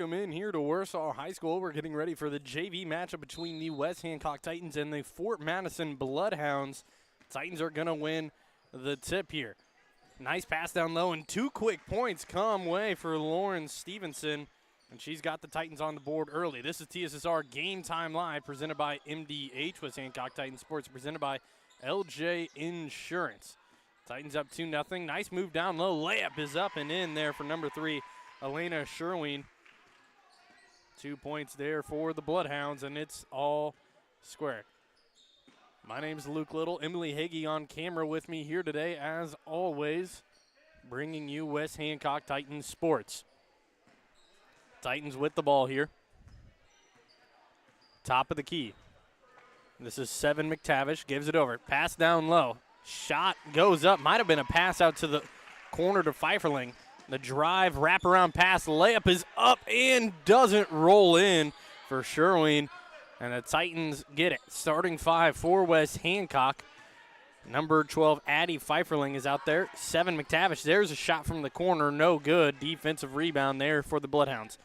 welcome in here to Warsaw High School. We're getting ready for the JV matchup between the West Hancock Titans and the Fort Madison Bloodhounds. Titans are going to win the tip here. Nice pass down low, and 2 quick points come way for Lauren Stevenson, and she's got the Titans on the board early. This is TSSR Game Time Live, presented by MDH, West Hancock Titans Sports, presented by LJ Insurance. Titans up 2-0. Nice move down low. Layup is up and in there for number 3, Elena Sherwin. 2 points there for the Bloodhounds, and it's all square. My name's Luke Little. Emily Hagee on camera with me here today, as always, bringing you West Hancock Titans sports. Titans with the ball here. Top of the key. This is 7 McTavish, gives it over. Pass down low. Shot goes up. Might have been a pass out to the corner to Pfeifferling. The drive, wraparound pass, layup is up and doesn't roll in for Sherwin. And the Titans get it. Starting 5 for West Hancock. Number 12, Addie Pfeifferling is out there. 7 McTavish. There's a shot from the corner. No good. Defensive rebound there for the Bloodhounds.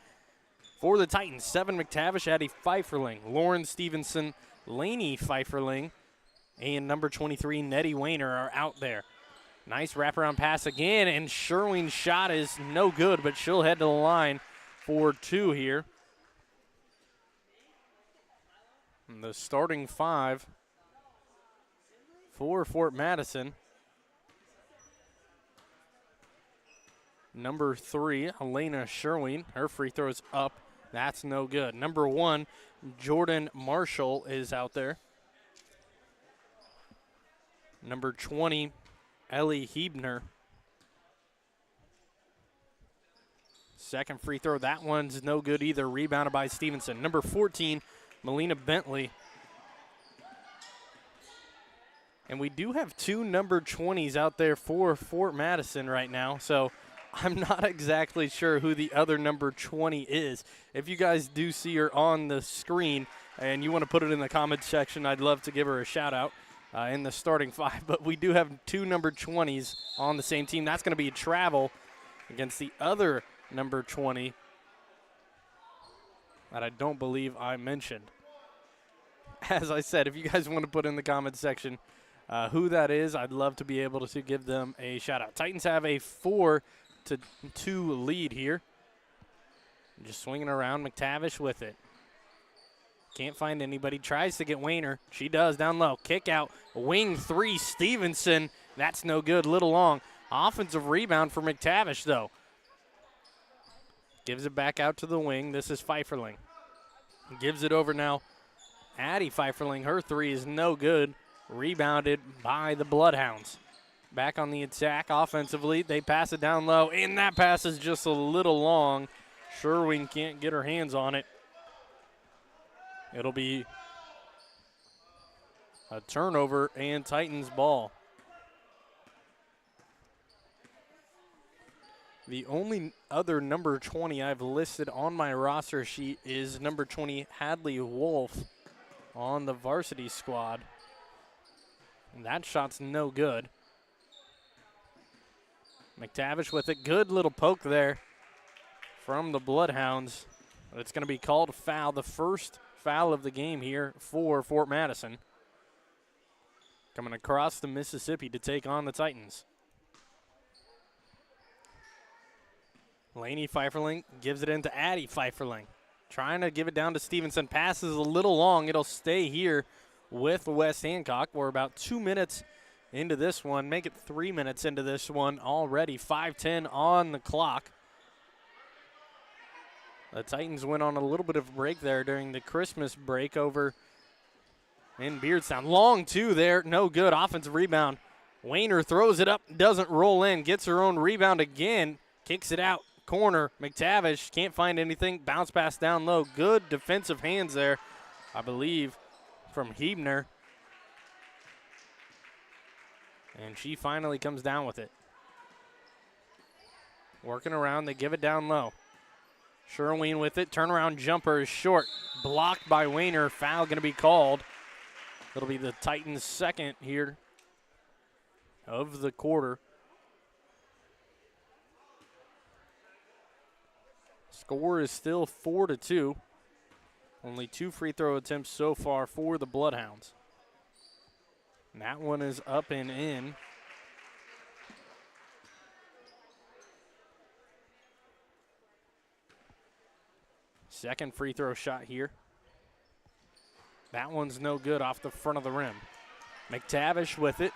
For the Titans, 7 McTavish, Addie Pfeifferling, Lauren Stevenson, Lainey Pfeifferling, and number 23, Nettie Wayner are out there. Nice wraparound pass again, and Sherwin's shot is no good, but she'll head to the line for 2 here. And the starting 5 for Fort Madison. Number 3, Elena Sherwin. Her free throw's up. That's no good. Number 1, Jordan Marshall is out there. Number 20, Ellie Hebner. Second free throw, that one's no good either. Rebounded by Stevenson. Number 14, Melina Bentley. And we do have 2 number 20s out there for Fort Madison right now, so I'm not exactly sure who the other number 20 is. If you guys do see her on the screen and you want to put it in the comments section, I'd love to give her a shout out in the starting 5. But we do have 2 number 20s on the same team. That's going to be a travel against the other number 20 that I don't believe I mentioned. As I said, if you guys want to put in the comments section who that is, I'd love to be able to give them a shout out. Titans have a 4-2 lead here. Just swinging around, McTavish with it. Can't find anybody. Tries to get Wayner. She does down low. Kick out. Wing 3, Stevenson. That's no good. Little long. Offensive rebound for McTavish, though. Gives it back out to the wing. This is Pfeifferling. Gives it over now. Addie Pfeifferling. Her 3 is no good. Rebounded by the Bloodhounds. Back on the attack offensively. They pass it down low, and that pass is just a little long. Sherwin can't get her hands on it. It'll be a turnover and Titans ball. The only other number 20 I've listed on my roster sheet is number 20, Hadley Wolf, on the varsity squad. And that shot's no good. McTavish with a good little poke there from the Bloodhounds. But it's going to be called a foul, the first foul of the game here for Fort Madison. Coming across the Mississippi to take on the Titans. Lainey Pfeifferling gives it into Addie Pfeifferling. Trying to give it down to Stevenson. Passes a little long. It'll stay here with West Hancock. We're about 2 minutes into this one. Make it 3 minutes into this one already. 5:10 on the clock. The Titans went on a little bit of a break there during the Christmas break over in Beardstown. Long 2 there. No good. Offensive rebound. Wayner throws it up. Doesn't roll in. Gets her own rebound again. Kicks it out. Corner. McTavish can't find anything. Bounce pass down low. Good defensive hands there, I believe, from Hebner. And she finally comes down with it. Working around. They give it down low. Sherwin with it. Turnaround jumper is short. Blocked by Wayner. Foul going to be called. It'll be the Titans' second here of the quarter. Score is still 4-2. Only 2 free throw attempts so far for the Bloodhounds. And that one is up and in. Second free throw shot here. That one's no good off the front of the rim. McTavish with it.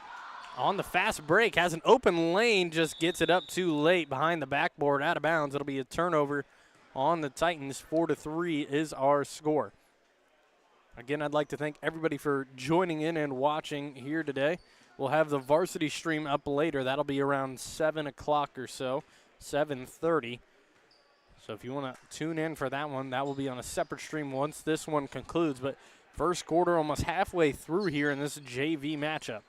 On the fast break, has an open lane, just gets it up too late behind the backboard, out of bounds. It'll be a turnover on the Titans. 4-3 is our score. Again, I'd like to thank everybody for joining in and watching here today. We'll have the varsity stream up later. That'll be around 7 o'clock or so, 7:30. So if you want to tune in for that one, that will be on a separate stream once this one concludes. But first quarter almost halfway through here in this JV matchup.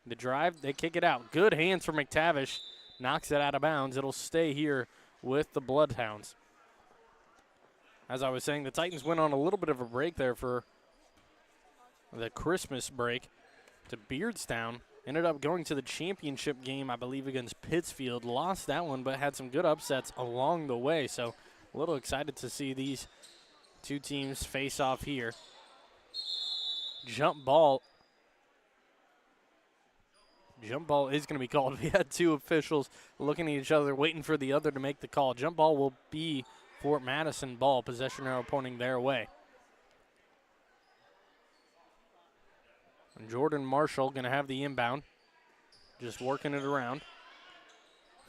The drive, they kick it out. Good hands for McTavish. Knocks it out of bounds. It'll stay here with the Bloodhounds. As I was saying, the Titans went on a little bit of a break there for the Christmas break to Beardstown. Ended up going to the championship game, I believe, against Pittsfield. Lost that one, but had some good upsets along the way. So a little excited to see these two teams face off here. Jump ball is going to be called. We had two officials looking at each other, waiting for the other to make the call. Jump ball will be Fort Madison ball. Possession arrow pointing their way. And Jordan Marshall going to have the inbound. Just working it around.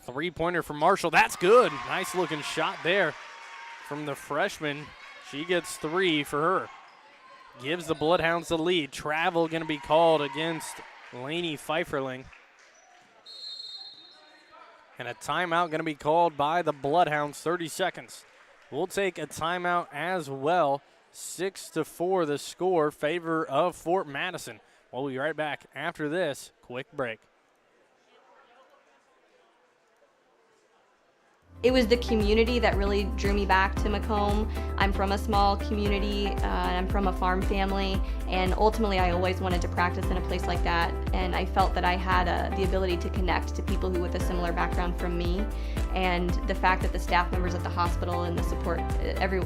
Three-pointer from Marshall. That's good. Nice looking shot there from the freshman. She gets 3 for her. Gives the Bloodhounds the lead. Travel going to be called against Laney Pfeifferling. And a timeout going to be called by the Bloodhounds. 30 seconds. We'll take a timeout as well. 6-4 the score, favor of Fort Madison. We'll be right back after this quick break. It was the community that really drew me back to Macomb. I'm from a small community, and I'm from a farm family, and ultimately I always wanted to practice in a place like that, and I felt that I had the ability to connect to people who with a similar background from me, and the fact that the staff members at the hospital and the support,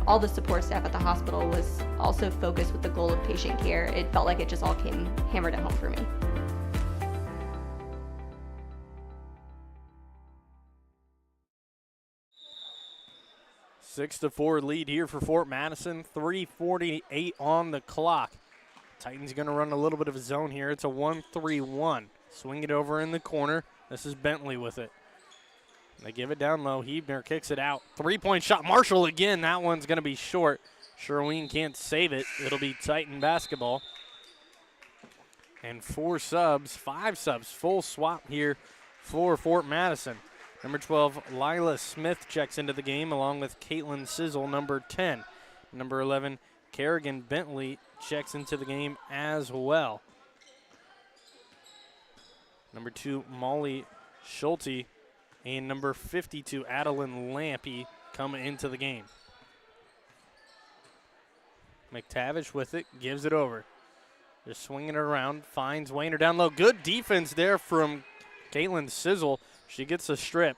all the support staff at the hospital was also focused with the goal of patient care. It felt like it just all came hammered at home for me. Six to 4 lead here for Fort Madison. 3:48 on the clock. Titans going to run a little bit of a zone here. It's a 1-3-1. Swing it over in the corner. This is Bentley with it. They give it down low. Hebner kicks it out. Three-point shot. Marshall again. That one's going to be short. Sherween can't save it. It'll be Titan basketball. And 5 subs, full swap here for Fort Madison. Number 12, Lila Smith checks into the game along with Caitlin Sizzle, number 10. Number 11, Kerrigan Bentley checks into the game as well. Number 2, Molly Schulte, and number 52, Adeline Lampy come into the game. McTavish with it, gives it over. Just swinging it around, finds Wayner down low. Good defense there from Caitlin Sizzle. She gets a strip,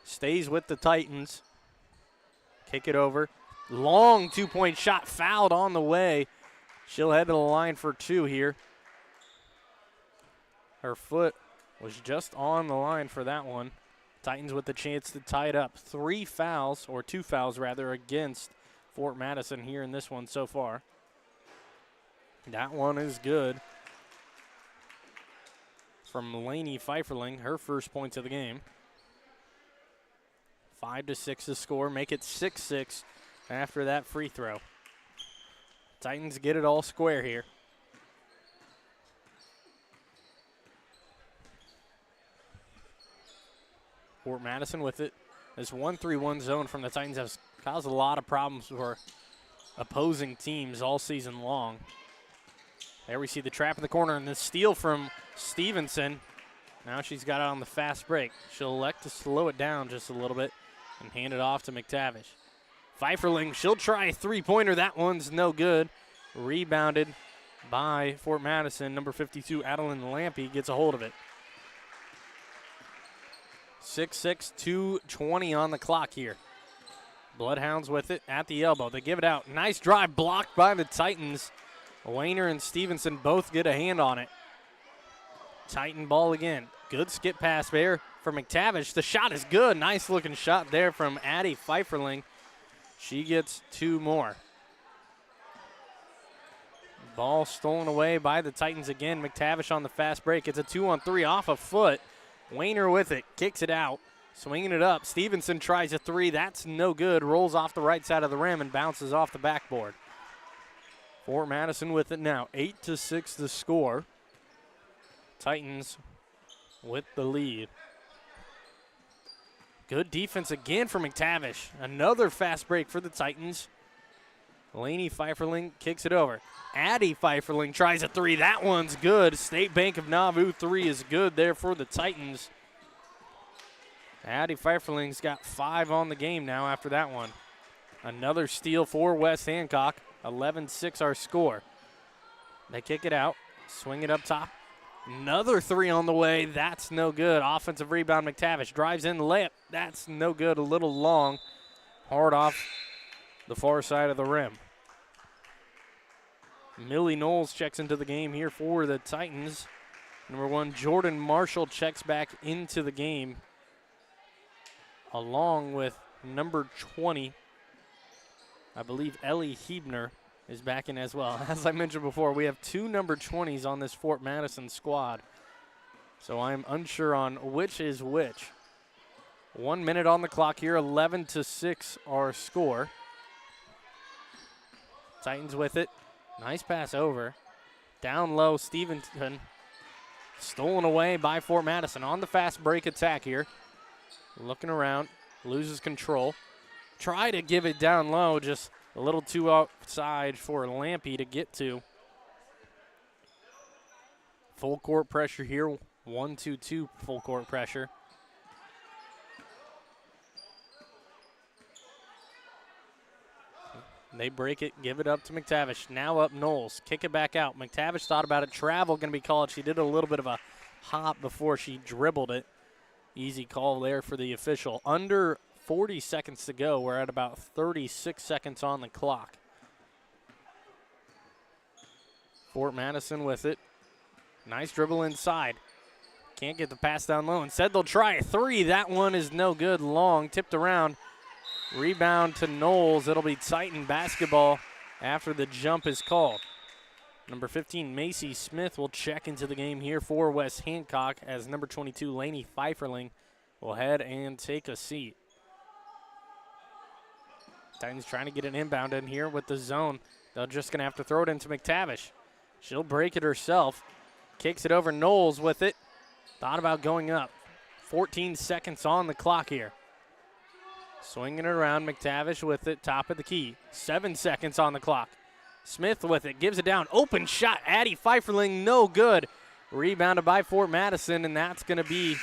stays with the Titans. Kick it over. Long two-point shot, fouled on the way. She'll head to the line for 2 here. Her foot was just on the line for that one. Titans with the chance to tie it up. 2 fouls against Fort Madison here in this one so far. That one is good. From Laney Pfeifferling, her first points of the game. 5-6 the score. Make it 6-6 after that free throw. Titans get it all square here. Fort Madison with it. This 1-3-1 zone from the Titans has caused a lot of problems for opposing teams all season long. There we see the trap in the corner and the steal from Stevenson. Now she's got it on the fast break. She'll elect to slow it down just a little bit and hand it off to McTavish. Pfeifferling, she'll try a three-pointer. That one's no good. Rebounded by Fort Madison. Number 52, Adeline Lampy, gets a hold of it. 6-6, 2:20 on the clock here. Bloodhounds with it at the elbow. They give it out. Nice drive blocked by the Titans. Wayner and Stevenson both get a hand on it. Titan ball again. Good skip pass there for McTavish. The shot is good. Nice looking shot there from Addie Pfeifferling. She gets 2 more. Ball stolen away by the Titans again. McTavish on the fast break. It's a 2-on-3 off a foot. Wayner with it. Kicks it out. Swinging it up. Stevenson tries a 3. That's no good. Rolls off the right side of the rim and bounces off the backboard. Fort Madison with it now. 8-6 the score. Titans with the lead. Good defense again for McTavish. Another fast break for the Titans. Lainey Pfeifferling kicks it over. Addie Pfeifferling tries a 3. That one's good. State Bank of Nauvoo 3 is good there for the Titans. Addie Pfeifferling's got 5 on the game now after that one. Another steal for West Hancock. 11-6 our score. They kick it out. Swing it up top. Another 3 on the way. That's no good. Offensive rebound, McTavish drives in the layup. That's no good. A little long. Hard off the far side of the rim. Millie Knowles checks into the game here for the Titans. Number 1, Jordan Marshall checks back into the game, along with number 20. I believe Ellie Hebner is back in as well. As I mentioned before, we have 2 number 20s on this Fort Madison squad. So I'm unsure on which is which. 1 minute on the clock here, 11-6 our score. Titans with it. Nice pass over. Down low, Stevenson. Stolen away by Fort Madison on the fast break attack here. Looking around, loses control. Try to give it down low, just a little too outside for Lampy to get to. Full court pressure here, 1-2-2 full court pressure. They break it, give it up to McTavish. Now up Knowles, kick it back out. McTavish thought about it, travel going to be called. She did a little bit of a hop before she dribbled it. Easy call there for the official. Under 40 seconds to go. We're at about 36 seconds on the clock. Fort Madison with it. Nice dribble inside. Can't get the pass down low. Instead, they'll try a 3. That one is no good. Long, tipped around. Rebound to Knowles. It'll be Titan basketball after the jump is called. Number 15, Macy Smith, will check into the game here for West Hancock as number 22, Lainey Pfeifferling, will head and take a seat. Titans trying to get an inbound in here with the zone. They're just going to have to throw it into McTavish. She'll break it herself. Kicks it over. Knowles with it. Thought about going up. 14 seconds on the clock here. Swinging it around. McTavish with it. Top of the key. 7 seconds on the clock. Smith with it. Gives it down. Open shot. Addie Pfeifferling. No good. Rebounded by Fort Madison, and that's going to be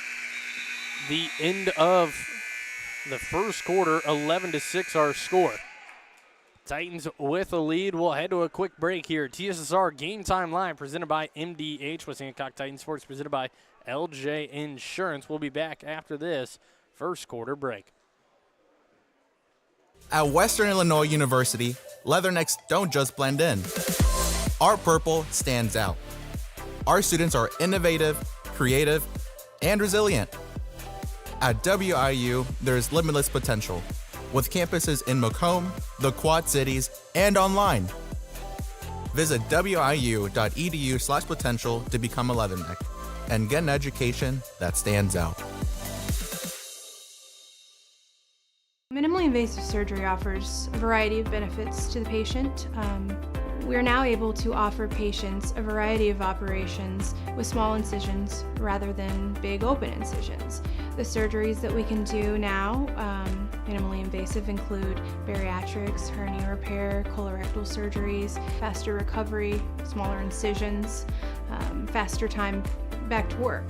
the end of the first quarter. 11-6 our score. Titans with a lead. We'll head to a quick break here. TSSR Game Time Live presented by MDH. West Hancock Titan Sports presented by LJ Insurance. We'll be back after this first quarter break. At Western Illinois University, leathernecks don't just blend in. Our purple stands out. Our students are innovative, creative, and resilient. At WIU, there's limitless potential, with campuses in Macomb, the Quad Cities, and online. Visit wiu.edu/potential to become a leatherneck and get an education that stands out. Minimally invasive surgery offers a variety of benefits to the patient. We're now able to offer patients a variety of operations with small incisions rather than big open incisions. The surgeries that we can do now, minimally invasive, include bariatrics, hernia repair, colorectal surgeries, faster recovery, smaller incisions, faster time back to work.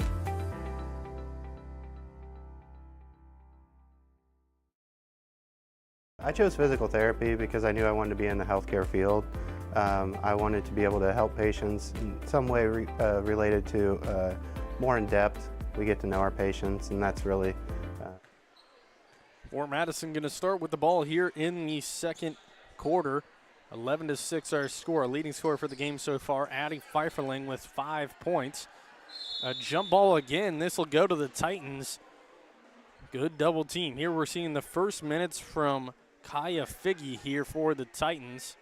I chose physical therapy because I knew I wanted to be in the healthcare field. I wanted to be able to help patients in some way related to more in depth. We get to know our patients, and that's really. Fort Madison going to start with the ball here in the second quarter. 11-6 our score. Leading scorer for the game so far, Addie Pfeifferling with 5 points. A jump ball again. This will go to the Titans. Good double team. Here we're seeing the first minutes from Kaya Figgy here for the Titans.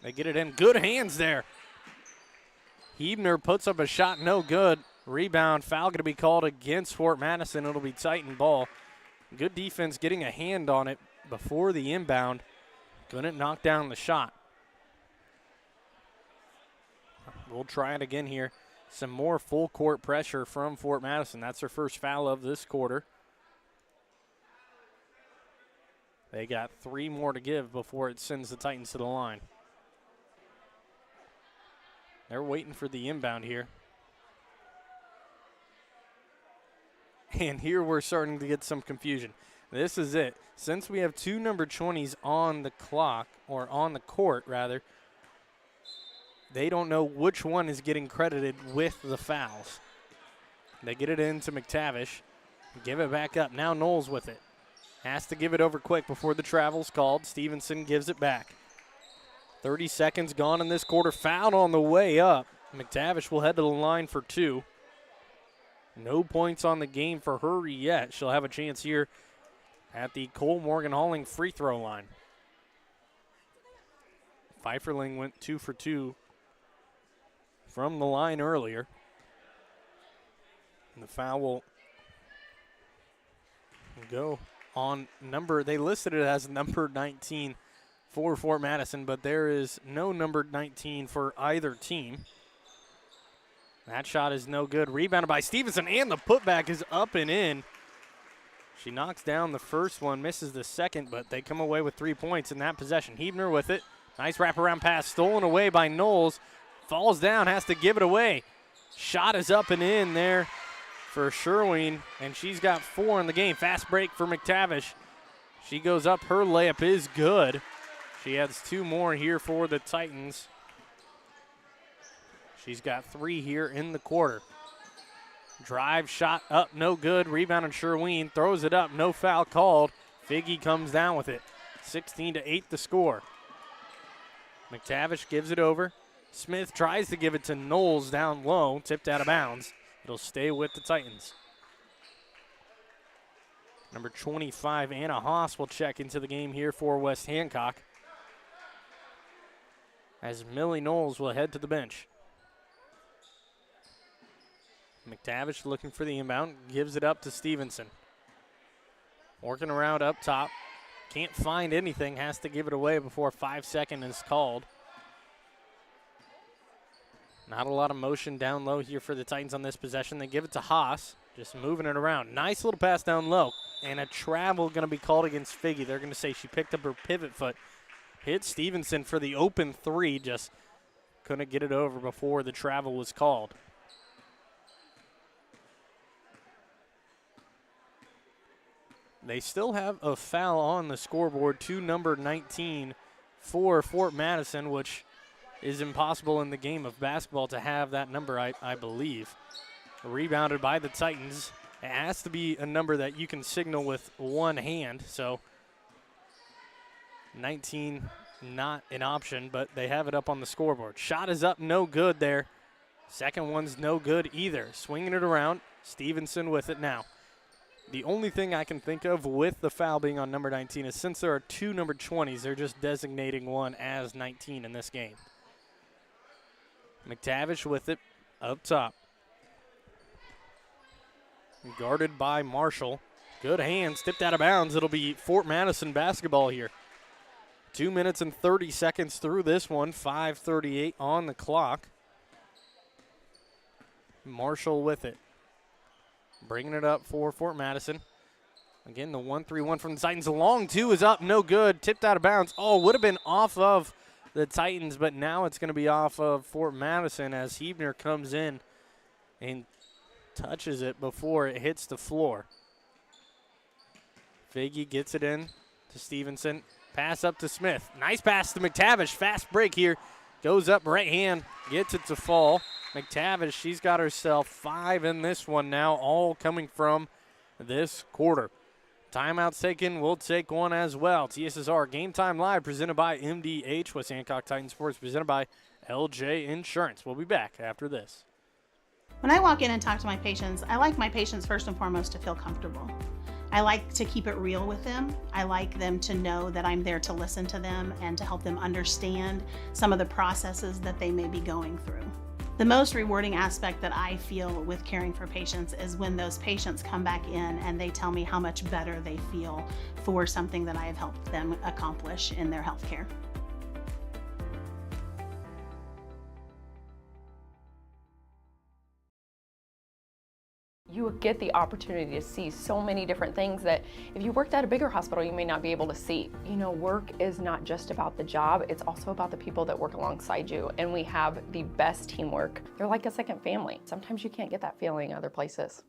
They get it in. Good hands there. Hebner puts up a shot, no good. Rebound, foul going to be called against Fort Madison. It'll be Titan ball. Good defense getting a hand on it before the inbound. Couldn't knock down the shot. We'll try it again here. Some more full court pressure from Fort Madison. That's their first foul of this quarter. They got 3 more to give before it sends the Titans to the line. They're waiting for the inbound here. And here we're starting to get some confusion. This is it. Since we have 2 number 20s on the clock, or on the court rather, they don't know which one is getting credited with the fouls. They get it into McTavish. Give it back up. Now Knowles with it. Has to give it over quick before the travel's called. Stevenson gives it back. 30 seconds gone in this quarter. Foul on the way up. McTavish will head to the line for 2. No points on the game for her yet. She'll have a chance here at the Cole Morgan Halling free throw line. Pfeifferling went 2 for 2 from the line earlier. And the foul will go on number, they listed it as number 19 for Fort Madison, but there is no number 19 for either team. That shot is no good. Rebounded by Stevenson, and the putback is up and in. She knocks down the first one, misses the second, but they come away with 3 points in that possession. Hebner with it. Nice wraparound pass, stolen away by Knowles. Falls down, has to give it away. Shot is up and in there for Sherwin, and she's got 4 in the game. Fast break for McTavish. She goes up. Her layup is good. She adds 2 more here for the Titans. She's got 3 here in the quarter. Drive shot up, no good. Rebound on Sherwin. Throws it up, no foul called. Figgy comes down with it. 16-8 the score. McTavish gives it over. Smith tries to give it to Knowles down low. Tipped out of bounds. It'll stay with the Titans. Number 25, Anna Haas, will check into the game here for West Hancock, as Millie Knowles will head to the bench. McTavish looking for the inbound, gives it up to Stevenson. Working around up top. Can't find anything, has to give it away before 5 seconds is called. Not a lot of motion down low here for the Titans on this possession. They give it to Haas, just moving it around. Nice little pass down low, and a travel going to be called against Figgy. They're going to say she picked up her pivot foot. Hit Stevenson for the open 3, just couldn't get it over before the travel was called. They still have a foul on the scoreboard to number 19 for Fort Madison, which is impossible in the game of basketball to have that number, I believe. Rebounded by the Titans. It has to be a number that you can signal with one hand, so 19 not an option, but they have it up on the scoreboard. Shot is up, no good there. Second one's no good either. Swinging it around, Stevenson with it now. The only thing I can think of with the foul being on number 19 is since there are 2 number 20s, they're just designating one as 19 in this game. McTavish with it up top. Guarded by Marshall. Good hands, tipped out of bounds. It'll be Fort Madison basketball here. 2 minutes and 30 seconds through this one. 5:38 on the clock. Marshall with it. Bringing it up for Fort Madison. Again, the 1-3-1 from the Titans. The long 2 is up, no good. Tipped out of bounds. Oh, would have been off of the Titans, but now it's going to be off of Fort Madison as Hebner comes in and touches it before it hits the floor. Figgy gets it in to Stevenson. Pass up to Smith. Nice pass to McTavish. Fast break here. Goes up right hand. Gets it to fall. McTavish, she's got herself 5 in this one now, all coming from this quarter. Timeouts taken. We'll take one as well. TSSR Game Time Live presented by MDH. West Hancock Titan Sports presented by LJ Insurance. We'll be back after this. When I walk in and talk to my patients, I like my patients first and foremost to feel comfortable. I like to keep it real with them. I like them to know that I'm there to listen to them and to help them understand some of the processes that they may be going through. The most rewarding aspect that I feel with caring for patients is when those patients come back in and they tell me how much better they feel for something that I have helped them accomplish in their healthcare. You get the opportunity to see so many different things that if you worked at a bigger hospital, you may not be able to see. You know, work is not just about the job, it's also about the people that work alongside you, and we have the best teamwork. They're like a second family. Sometimes you can't get that feeling other places.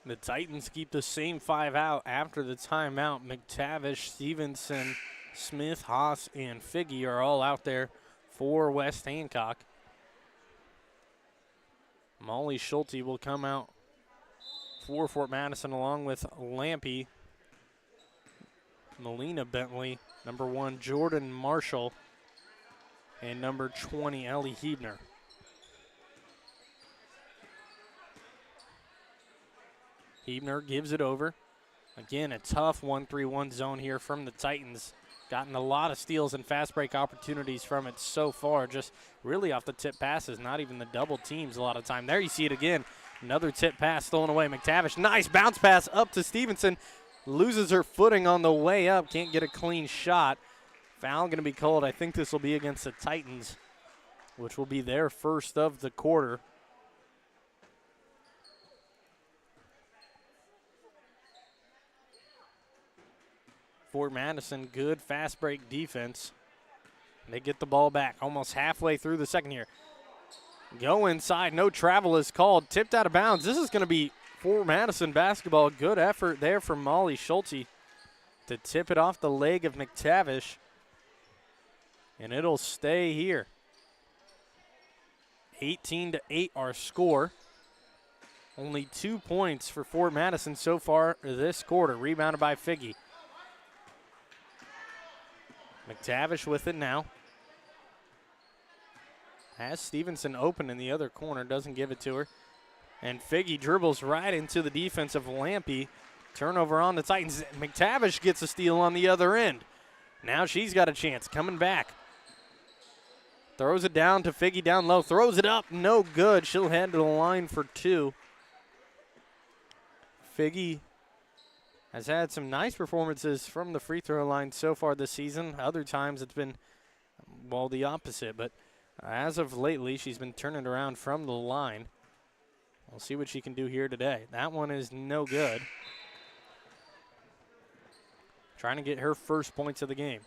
The Titans keep the same 5 out after the timeout. McTavish, Stevenson, Smith, Haas, and Figge are all out there for West Hancock. Molly Schulte will come out for Fort Madison along with Lampy, Melina Bentley, number 1 Jordan Marshall, and number 20 Ellie Hebner. Hebner gives it over. Again, a tough 1-3-1 zone here from the Titans. Gotten a lot of steals and fast break opportunities from it so far, just really off the tip passes, not even the double teams a lot of time. There you see it again. Another tip pass stolen away. McTavish, nice bounce pass up to Stevenson. Loses her footing on the way up. Can't get a clean shot. Foul going to be called. I think this will be against the Titans, which will be their first of the quarter. Fort Madison, good fast break defense. They get the ball back almost halfway through the second here. Go inside, no travel is called. Tipped out of bounds. This is going to be Fort Madison basketball. Good effort there from Molly Schulte to tip it off the leg of McTavish. And it'll stay here. 18-8 our score. Only 2 points for Fort Madison so far this quarter. Rebounded by Figge. McTavish with it now. Has Stevenson open in the other corner, doesn't give it to her. And Figge dribbles right into the defense of Lampy. Turnover on the Titans. McTavish gets a steal on the other end. Now she's got a chance, coming back. Throws it down to Figge down low, throws it up, no good. She'll head to the line for 2. Figge has had some nice performances from the free throw line so far this season. Other times it's been, well, the opposite. But as of lately, she's been turning around from the line. We'll see what she can do here today. That one is no good. Trying to get her first points of the game.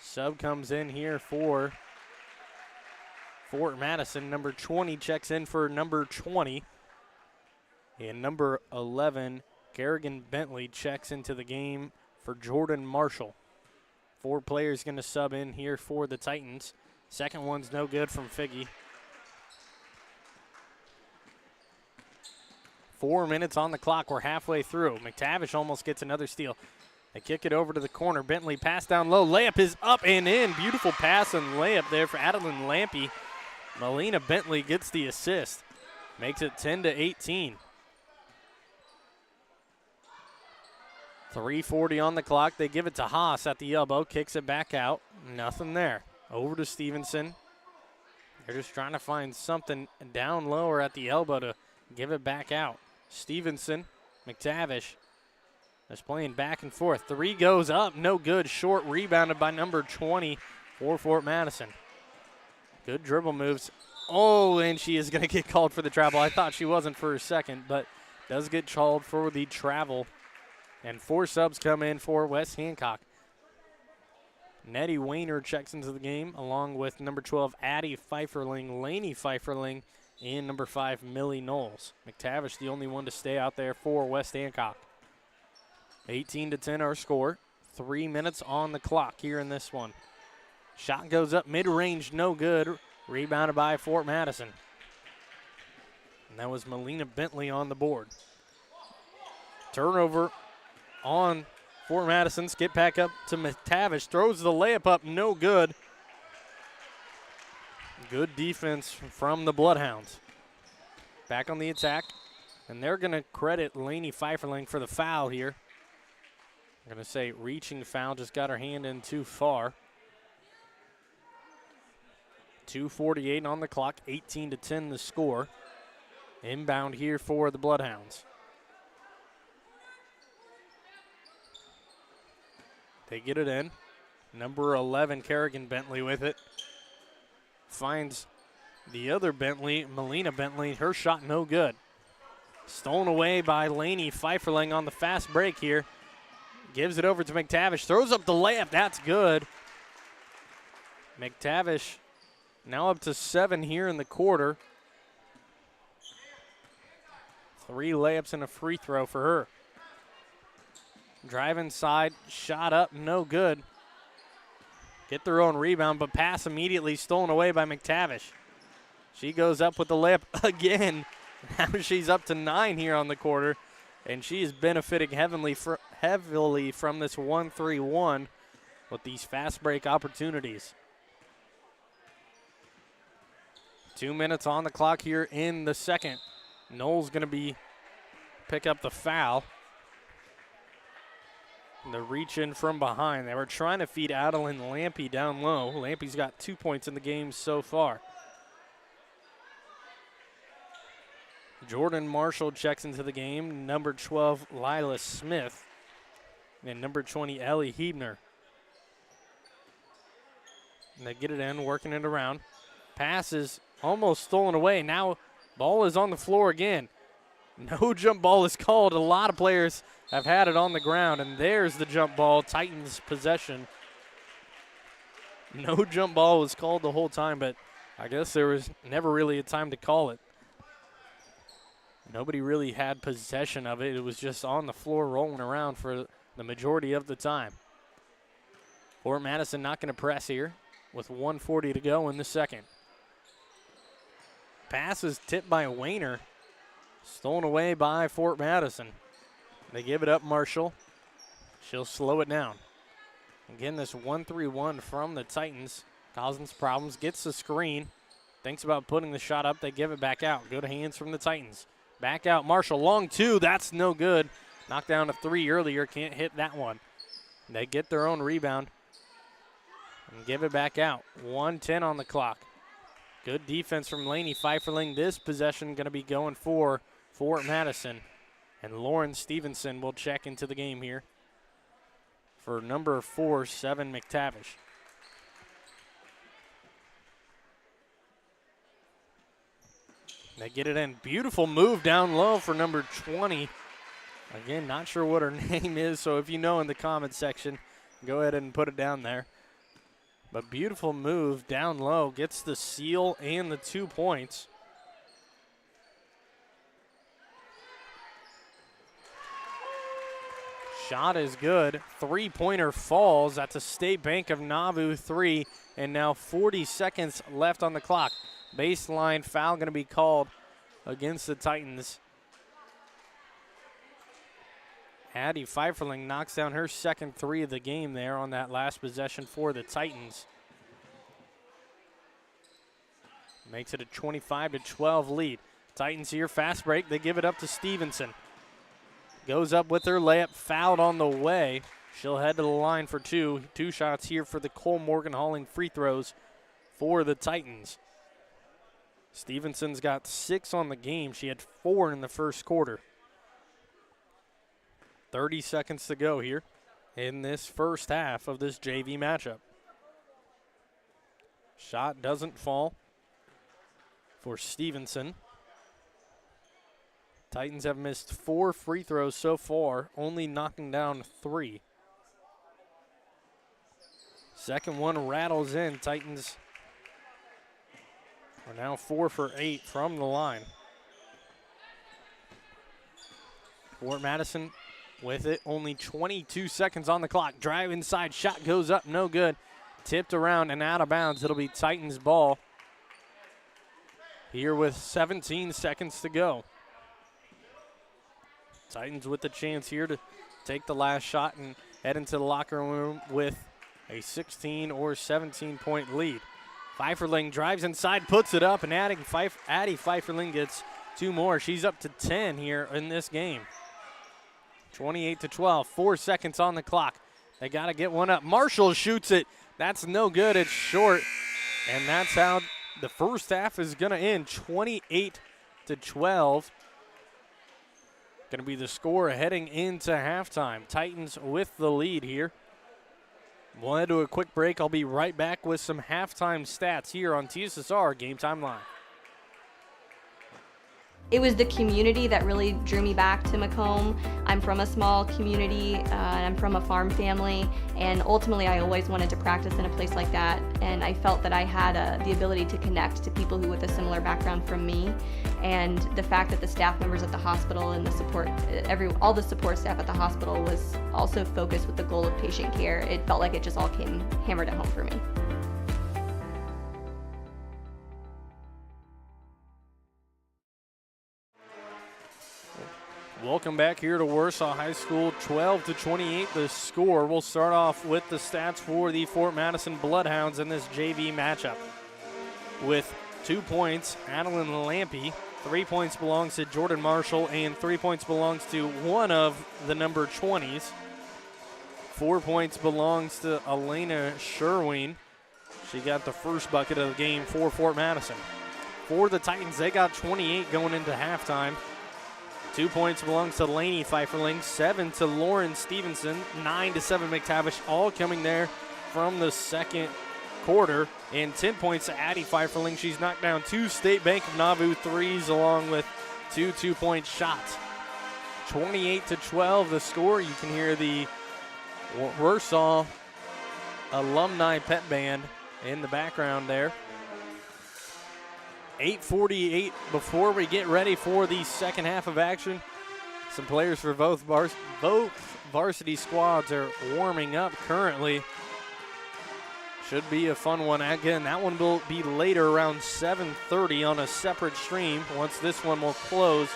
Sub comes in here for Fort Madison. Number 20 checks in for number 20. And number 11, Kerrigan Bentley, checks into the game for Jordan Marshall. 4 players going to sub in here for the Titans. Second one's no good from Figge. 4 minutes on the clock. We're halfway through. McTavish almost gets another steal. They kick it over to the corner. Bentley pass down low. Layup is up and in. Beautiful pass and layup there for Adeline Lampy. Melina Bentley gets the assist. Makes it 10-18. 3:40 on the clock. They give it to Haas at the elbow. Kicks it back out. Nothing there. Over to Stevenson. They're just trying to find something down lower at the elbow to give it back out. Stevenson, McTavish is playing back and forth. 3 goes up. No good. Short, rebounded by number 20 for Fort Madison. Good dribble moves. Oh, and she is going to get called for the travel. I thought she wasn't for a second, but does get called for the travel. And 4 subs come in for West Hancock. Nettie Weiner checks into the game along with number 12, Addie Pfeifferling, Laney Pfeifferling, and number 5, Millie Knowles. McTavish the only one to stay out there for West Hancock. 18-10 our score. 3 minutes on the clock here in this one. Shot goes up mid-range, no good. Rebounded by Fort Madison. And that was Melina Bentley on the board. Turnover on Fort Madison. Skip back up to McTavish. Throws the layup up, no good. Good defense from the Bloodhounds. Back on the attack. And they're going to credit Lainey Pfeifferling for the foul here. I'm going to say reaching foul, just got her hand in too far. 2:48 on the clock, 18-10 the score. Inbound here for the Bloodhounds. They get it in. Number 11, Kerrigan Bentley with it. Finds the other Bentley, Melina Bentley. Her shot no good. Stolen away by Lainey Pfeifferling on the fast break here. Gives it over to McTavish. Throws up the layup. That's good. McTavish now up to 7 here in the quarter. 3 layups and a free throw for her. Drive inside, shot up, no good. Get their own rebound, but pass immediately stolen away by McTavish. She goes up with the layup again. Now she's up to 9 here on the quarter, and she is benefiting heavily from this 1-3-1 with these fast break opportunities. 2 minutes on the clock here in the second. Knowles going to pick up the foul. The reach in from behind. They were trying to feed Adeline Lampe down low. Lampe's got 2 points in the game so far. Jordan Marshall checks into the game. Number 12, Lila Smith. And number 20, Ellie Hebner. And they get it in, working it around. Passes almost stolen away. Now ball is on the floor again. No jump ball is called. A lot of players have had it on the ground, and there's the jump ball. Titans possession. No jump ball was called the whole time, but I guess there was never really a time to call it. Nobody really had possession of it. It was just on the floor rolling around for the majority of the time. Fort Madison not going to press here with 1:40 to go in the second. Pass is tipped by Wayner. Stolen away by Fort Madison. They give it up, Marshall. She'll slow it down. Again, this 1-3-1 from the Titans causing some problems. Gets the screen. Thinks about putting the shot up. They give it back out. Good hands from the Titans. Back out, Marshall. Long 2. That's no good. Knocked down a 3 earlier. Can't hit that one. They get their own rebound and give it back out. 1:10 on the clock. Good defense from Lainey Pfeifferling. This possession going to be going for Fort Madison. And Lauren Stevenson will check into the game here for number 4, 7, McTavish. They get it in. Beautiful move down low for number 20. Again, not sure what her name is, so if you know in the comments section, go ahead and put it down there. But beautiful move down low. Gets the seal and the 2 points. Shot is good. 3-pointer falls. That's a State Bank of Nauvoo 3. And now 40 seconds left on the clock. Baseline foul going to be called against the Titans. Addie Pfeifferling knocks down her second 3 of the game there on that last possession for the Titans. Makes it a 25-12 lead. Titans here, fast break. They give it up to Stevenson. Goes up with her layup, fouled on the way. She'll head to the line for 2. 2 shots here for the Cole Morgan Hauling free throws for the Titans. Stevenson's got 6 on the game. She had 4 in the first quarter. 30 seconds to go here in this first half of this JV matchup. Shot doesn't fall for Stevenson. Titans have missed 4 free throws so far, only knocking down 3. Second one rattles in. Titans are now 4 for 8 from the line. Fort Madison with it. Only 22 seconds on the clock. Drive inside, shot goes up, no good. Tipped around and out of bounds. It'll be Titans ball here with 17 seconds to go. Titans with the chance here to take the last shot and head into the locker room with a 16 or 17-point lead. Pfeifferling drives inside, puts it up, and Addie Pfeifferling gets two more. She's up to 10 here in this game. 28-12, 4 seconds on the clock. They got to get one up. Marshall shoots it. That's no good. It's short, and that's how the first half is going to end. 28-12. Going to be the score heading into halftime. Titans with the lead here. We'll head to a quick break. I'll be right back with some halftime stats here on TSSR Game Time Live. It was the community that really drew me back to Macomb. I'm from a small community, and I'm from a farm family, and ultimately I always wanted to practice in a place like that, and I felt that I had the ability to connect to people who with a similar background from me, and the fact that the staff members at the hospital and the support, all the support staff at the hospital was also focused with the goal of patient care. It felt like it just all came hammered at home for me. Welcome back here to Warsaw High School, 12-28 the score. We'll start off with the stats for the Fort Madison Bloodhounds in this JV matchup. With 2 points, Adeline Lampy. 3 points belongs to Jordan Marshall, and 3 points belongs to one of the number 20s. 4 points belongs to Elena Sherwin. She got the first bucket of the game for Fort Madison. For the Titans, they got 28 going into halftime. 2 points belongs to Lainey Pfeifferling, 7 to Lauren Stevenson, 9 to 7 McTavish, all coming there from the second quarter. And 10 points to Addie Pfeifferling. She's knocked down 2 State Bank of Nauvoo threes along with 2 2-point shots. 28-12 the score. You can hear the Warsaw Alumni Pep Band in the background there. 8:48 before we get ready for the second half of action. Some players for both varsity squads are warming up currently. Should be a fun one. Again, that one will be later around 7:30 on a separate stream. Once this one will close,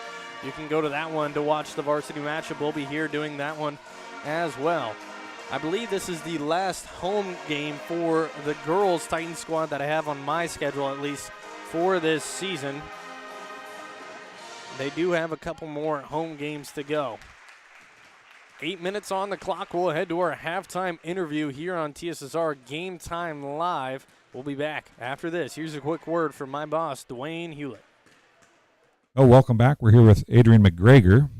you can go to that one to watch the varsity matchup. We'll be here doing that one as well. I believe this is the last home game for the girls Titans squad that I have on my schedule, at least for this season. They do have a couple more home games to go. 8 minutes on the clock. We'll head to our halftime interview here on TSSR Game Time Live. We'll be back after this. Here's a quick word from my boss, Dwayne Hulett. Oh, welcome back. We're here with Adrian McGregor.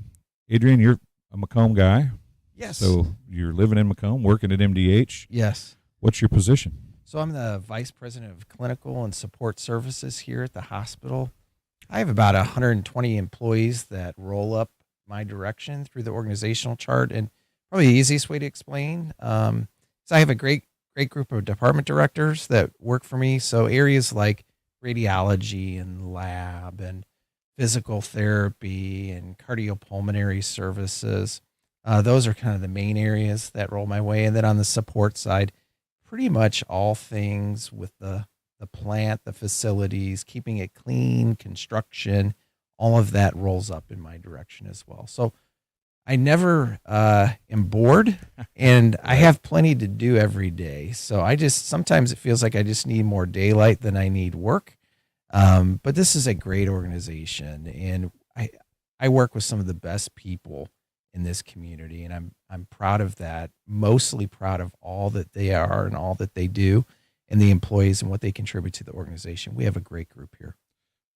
Adrian, you're a Macomb guy. Yes. So you're living in Macomb, working at MDH. Yes. What's your position? So I'm the Vice President of Clinical and Support Services here at the hospital. I have about 120 employees that roll up my direction through the organizational chart. And probably the easiest way to explain, so I have a great group of department directors that work for me. So areas like radiology and lab and physical therapy and cardiopulmonary services, those are kind of the main areas that roll my way. And then on the support side, pretty much all things with the plant, the facilities, keeping it clean, construction, all of that rolls up in my direction as well. So I never am bored, and I have plenty to do every day. So sometimes it feels like I just need more daylight than I need work. But this is a great organization, and I work with some of the best people in this community, and I'm proud of that, mostly proud of all that they are and all that they do and the employees and what they contribute to the organization. We have a great group here.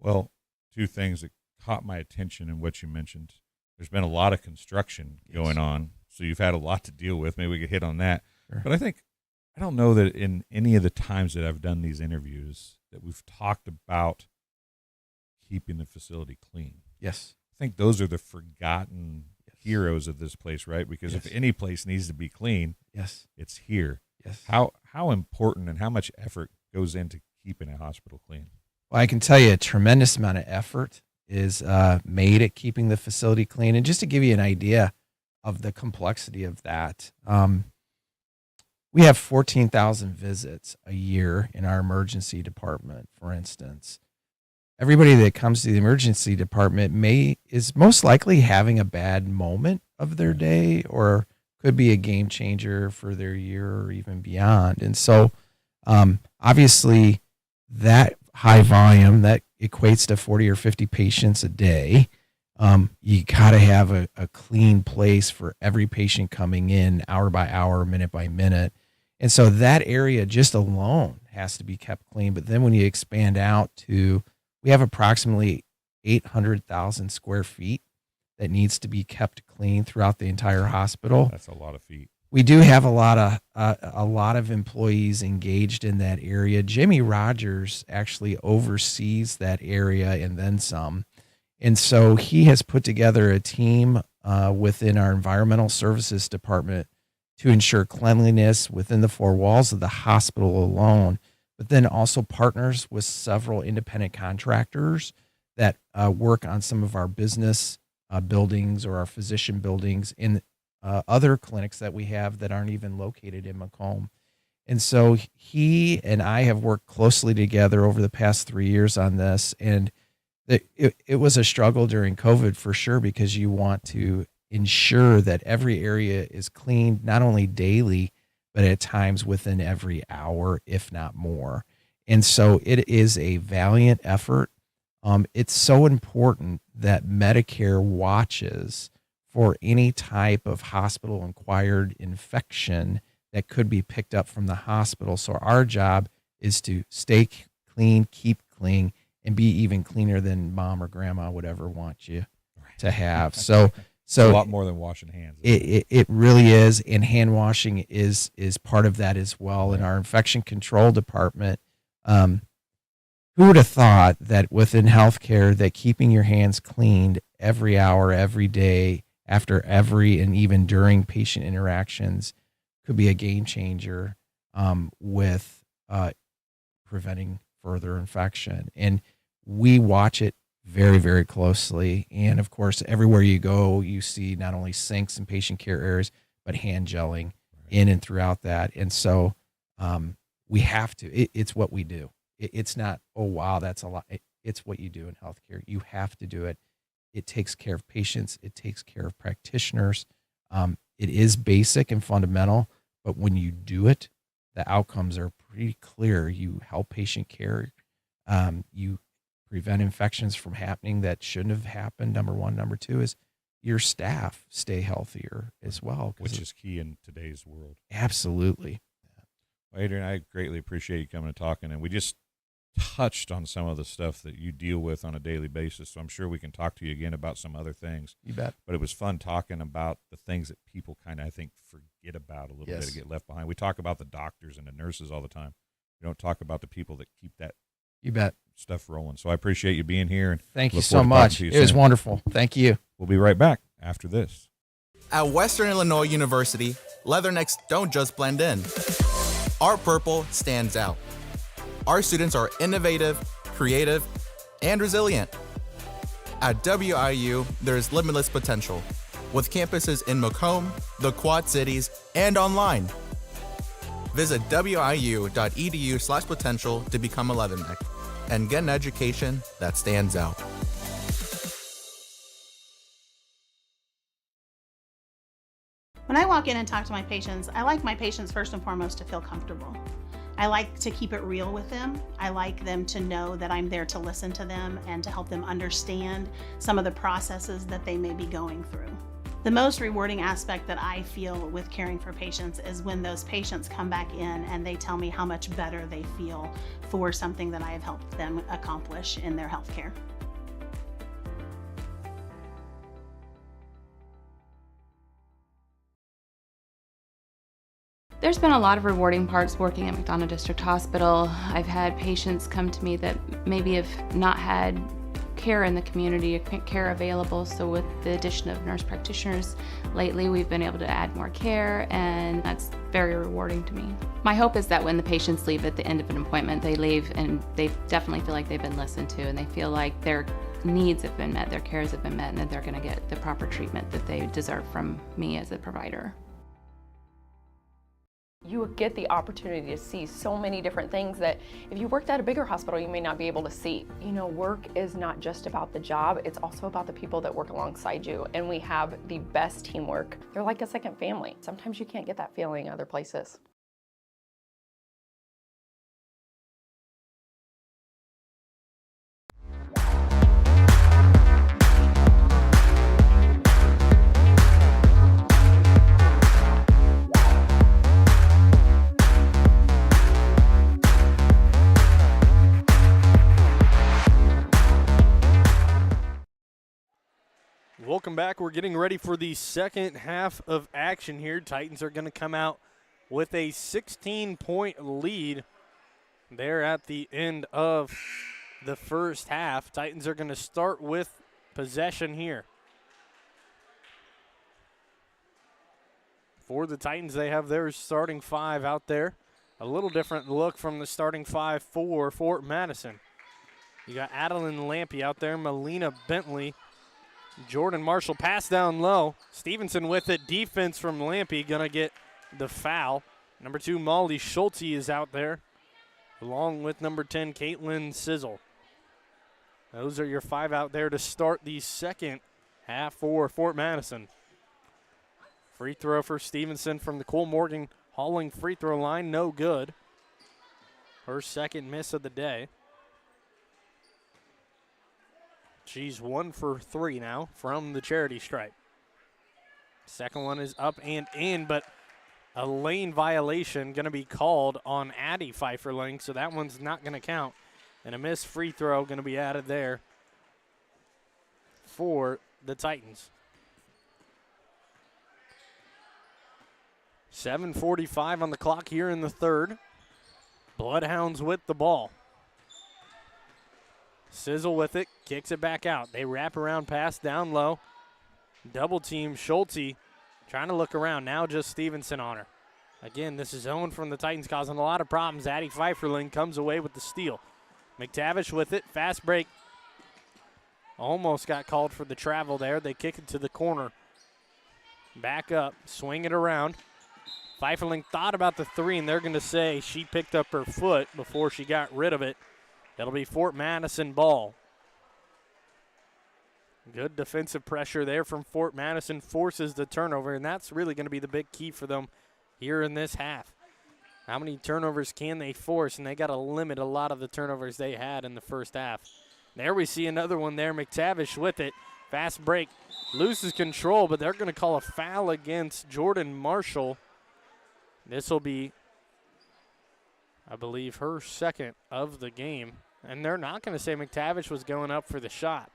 Well, two things that caught my attention in what you mentioned. There's been a lot of construction going on, so you've had a lot to deal with. Maybe we could hit on that. Sure. But I don't know that in any of the times that I've done these interviews that we've talked about keeping the facility clean. Yes. I think those are the forgotten heroes of this place, right? Because if any place needs to be clean, it's here. Yes. How important and how much effort goes into keeping a hospital clean? Well, I can tell you a tremendous amount of effort is made at keeping the facility clean. And just to give you an idea, of the complexity of that. We have 14,000 visits a year in our emergency department, for instance. Everybody that comes to the emergency department is most likely having a bad moment of their day, or could be a game changer for their year or even beyond. And so obviously that high volume, that equates to 40 or 50 patients a day. You got to have a clean place for every patient coming in, hour by hour, minute by minute. And so that area just alone has to be kept clean. But then when you expand out to, we have approximately 800,000 square feet that needs to be kept clean throughout the entire hospital. That's a lot of feet. We do have a lot of employees engaged in that area. Jimmy Rogers actually oversees that area and then some. And so he has put together a team within our environmental services department to ensure cleanliness within the four walls of the hospital alone, but then also partners with several independent contractors that work on some of our business buildings or our physician buildings in other clinics that we have that aren't even located in Macomb. And so he and I have worked closely together over the past 3 years on this. And it was a struggle during COVID for sure, because you want to ensure that every area is cleaned, not only daily, but at times within every hour, if not more. And so it is a valiant effort. It's so important that Medicare watches for any type of hospital-acquired infection that could be picked up from the hospital. So our job is to stay clean, keep clean, and be even cleaner than mom or grandma would ever want you to have. So a lot more than washing hands. It really is, and hand washing is part of that as well. In our infection control department, who would have thought that within healthcare that keeping your hands cleaned every hour, every day, after every and even during patient interactions could be a game changer with preventing further infection. And we watch it very, very closely. And of course, everywhere you go, you see not only sinks and patient care areas, but hand gelling in and throughout that. And so we have to, it's what we do. It's not, oh, wow, that's a lot. It's what you do in healthcare. You have to do it. It takes care of patients. It takes care of practitioners. It is basic and fundamental, but when you do it, the outcomes are pretty clear. You help patient care. You prevent infections from happening that shouldn't have happened. Number one. Number two is your staff stay healthier as well. Which is key in today's world. Absolutely. Well, Adrian, I greatly appreciate you coming and talking. And we just touched on some of the stuff that you deal with on a daily basis. So I'm sure we can talk to you again about some other things. You bet. But it was fun talking about the things that people kind of, I think, forget about a little bit, to get left behind. We talk about the doctors and the nurses all the time. We don't talk about the people that keep that You bet. stuff rolling. So I appreciate you being here. And thank you look so forward to much. talking to you It was soon. wonderful. Thank you. We'll be right back after this. At Western Illinois University, leathernecks don't just blend in. Our purple stands out. Our students are innovative, creative, and resilient. At WIU, there's limitless potential, with campuses in Macomb, the Quad Cities, and online. Visit wiu.edu/potential to become a leatherneck and get an education that stands out. When I walk in and talk to my patients, I like my patients first and foremost to feel comfortable. I like to keep it real with them. I like them to know that I'm there to listen to them and to help them understand some of the processes that they may be going through. The most rewarding aspect that I feel with caring for patients is when those patients come back in and they tell me how much better they feel for something that I have helped them accomplish in their healthcare. There's been a lot of rewarding parts working at McDonough District Hospital. I've had patients come to me that maybe have not had care in the community, care available. So with the addition of nurse practitioners lately, we've been able to add more care, and that's very rewarding to me. My hope is that when the patients leave at the end of an appointment, they leave and they definitely feel like they've been listened to, and they feel like they're needs have been met, their cares have been met, and that they're going to get the proper treatment that they deserve from me as a provider. You get the opportunity to see so many different things that if you worked at a bigger hospital, you may not be able to see. You know, work is not just about the job, it's also about the people that work alongside you. And we have the best teamwork. They're like a second family. Sometimes you can't get that feeling other places. Welcome back. We're getting ready for the second half of action here. Titans are going to come out with a 16-point lead there at the end of the first half. Titans are going to start with possession here. For the Titans, they have their starting five out there. A little different look from the starting five for Fort Madison. You got Adeline Lampy out there, Melina Bentley, Jordan Marshall, pass down low. Stevenson with it. Defense from Lampy, going to get the foul. Number 2, Molly Schulte is out there, along with number 10, Caitlin Sizzle. Those are your five out there to start the second half for Fort Madison. Free throw for Stevenson from the Cole Morgan Hauling free throw line, no good. Her second miss of the day. She's 1 for 3 now from the charity stripe. Second one is up and in, but a lane violation going to be called on Addie Pfeifferling, so that one's not going to count. And a missed free throw going to be added there for the Titans. 7:45 on the clock here in the third. Bloodhounds with the ball. Sizzle with it, kicks it back out. They wrap around pass down low. Double team Schulte, trying to look around. Now just Stevenson on her. Again, this is zone from the Titans, causing a lot of problems. Addie Pfeifferling comes away with the steal. McTavish with it, fast break. Almost got called for the travel there. They kick it to the corner. Back up, swing it around. Pfeifferling thought about the three, and they're going to say she picked up her foot before she got rid of it. That'll be Fort Madison ball. Good defensive pressure there from Fort Madison, forces the turnover, and that's really going to be the big key for them here in this half. How many turnovers can they force? And they got to limit a lot of the turnovers they had in the first half. There we see another one there. McTavish with it. Fast break. Loses control, but they're going to call a foul against Jordan Marshall. This will be, I believe, her second of the game. And they're not going to say McTavish was going up for the shot.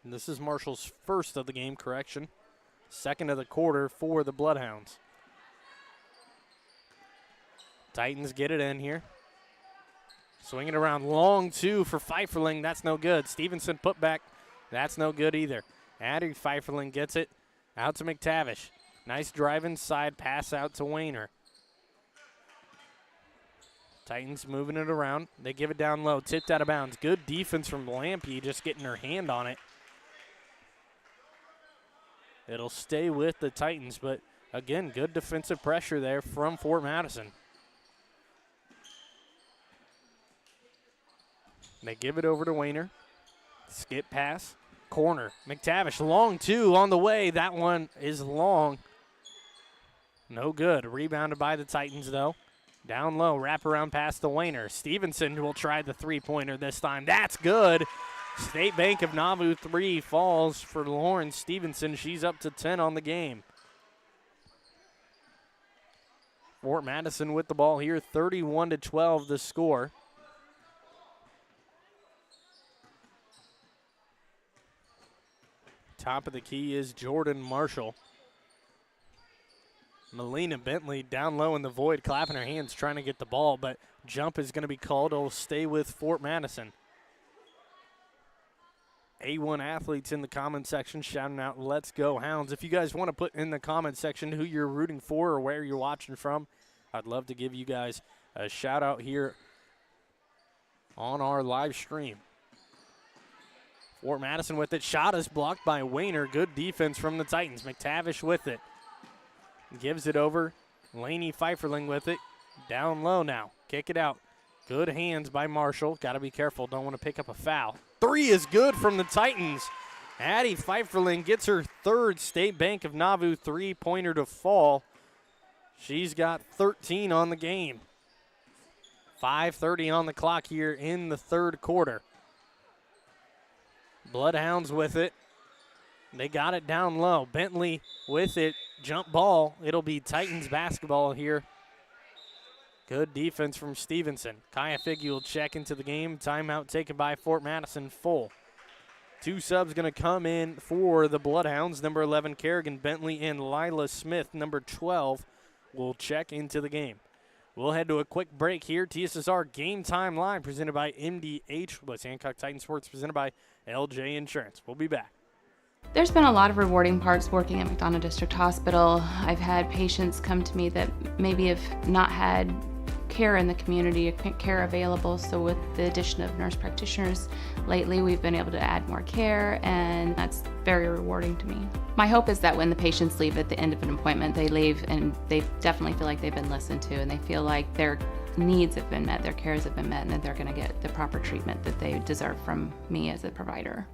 And this is Marshall's first of the game, correction. Second of the quarter for the Bloodhounds. Titans get it in here. Swinging around long two for Pfeifferling. That's no good. Stevenson put back. That's no good either. Addie Pfeifferling gets it out to McTavish. Nice drive inside, pass out to Wayner. Titans moving it around. They give it down low, tipped out of bounds. Good defense from Lampy, just getting her hand on it. It'll stay with the Titans, but again, good defensive pressure there from Fort Madison. They give it over to Wayner. Skip pass, corner. McTavish, long two on the way. That one is long. No good. Rebounded by the Titans, though. Down low, wrap around past the Wayner. Stevenson will try the three-pointer this time. That's good. State Bank of Nauvoo 3 falls for Lauren Stevenson. She's up to 10 on the game. Fort Madison with the ball here, 31-12 the score. Top of the key is Jordan Marshall. Melina Bentley down low in the void, clapping her hands, trying to get the ball, but jump is going to be called. It'll stay with Fort Madison. A1 athletes in the comment section shouting out, "Let's go Hounds." If you guys want to put in the comment section who you're rooting for or where you're watching from, I'd love to give you guys a shout out here on our live stream. Fort Madison with it. Shot is blocked by Wayner. Good defense from the Titans. McTavish with it. Gives it over. Laney Pfeifferling with it. Down low now. Kick it out. Good hands by Marshall. Got to be careful. Don't want to pick up a foul. Three is good from the Titans. Addie Pfeifferling gets her third State Bank of Nauvoo three-pointer to fall. She's got 13 on the game. 5:30 on the clock here in the third quarter. Bloodhounds with it. They got it down low. Bentley with it. Jump ball. It'll be Titans basketball here. Good defense from Stevenson. Kaya Figgy will check into the game. Timeout taken by Fort Madison full. Two subs going to come in for the Bloodhounds. Number 11, Kerrigan Bentley, and Lila Smith, number 12, will check into the game. We'll head to a quick break here. TSSR Game Time Live presented by MDH. West Hancock Titan Sports presented by LJ Insurance. We'll be back. There's been a lot of rewarding parts working at McDonough District Hospital. I've had patients come to me that maybe have not had care in the community, care available, so with the addition of nurse practitioners lately, we've been able to add more care, and that's very rewarding to me. My hope is that when the patients leave at the end of an appointment, they leave and they definitely feel like they've been listened to, and they feel like their needs have been met, their cares have been met, and that they're going to get the proper treatment that they deserve from me as a provider.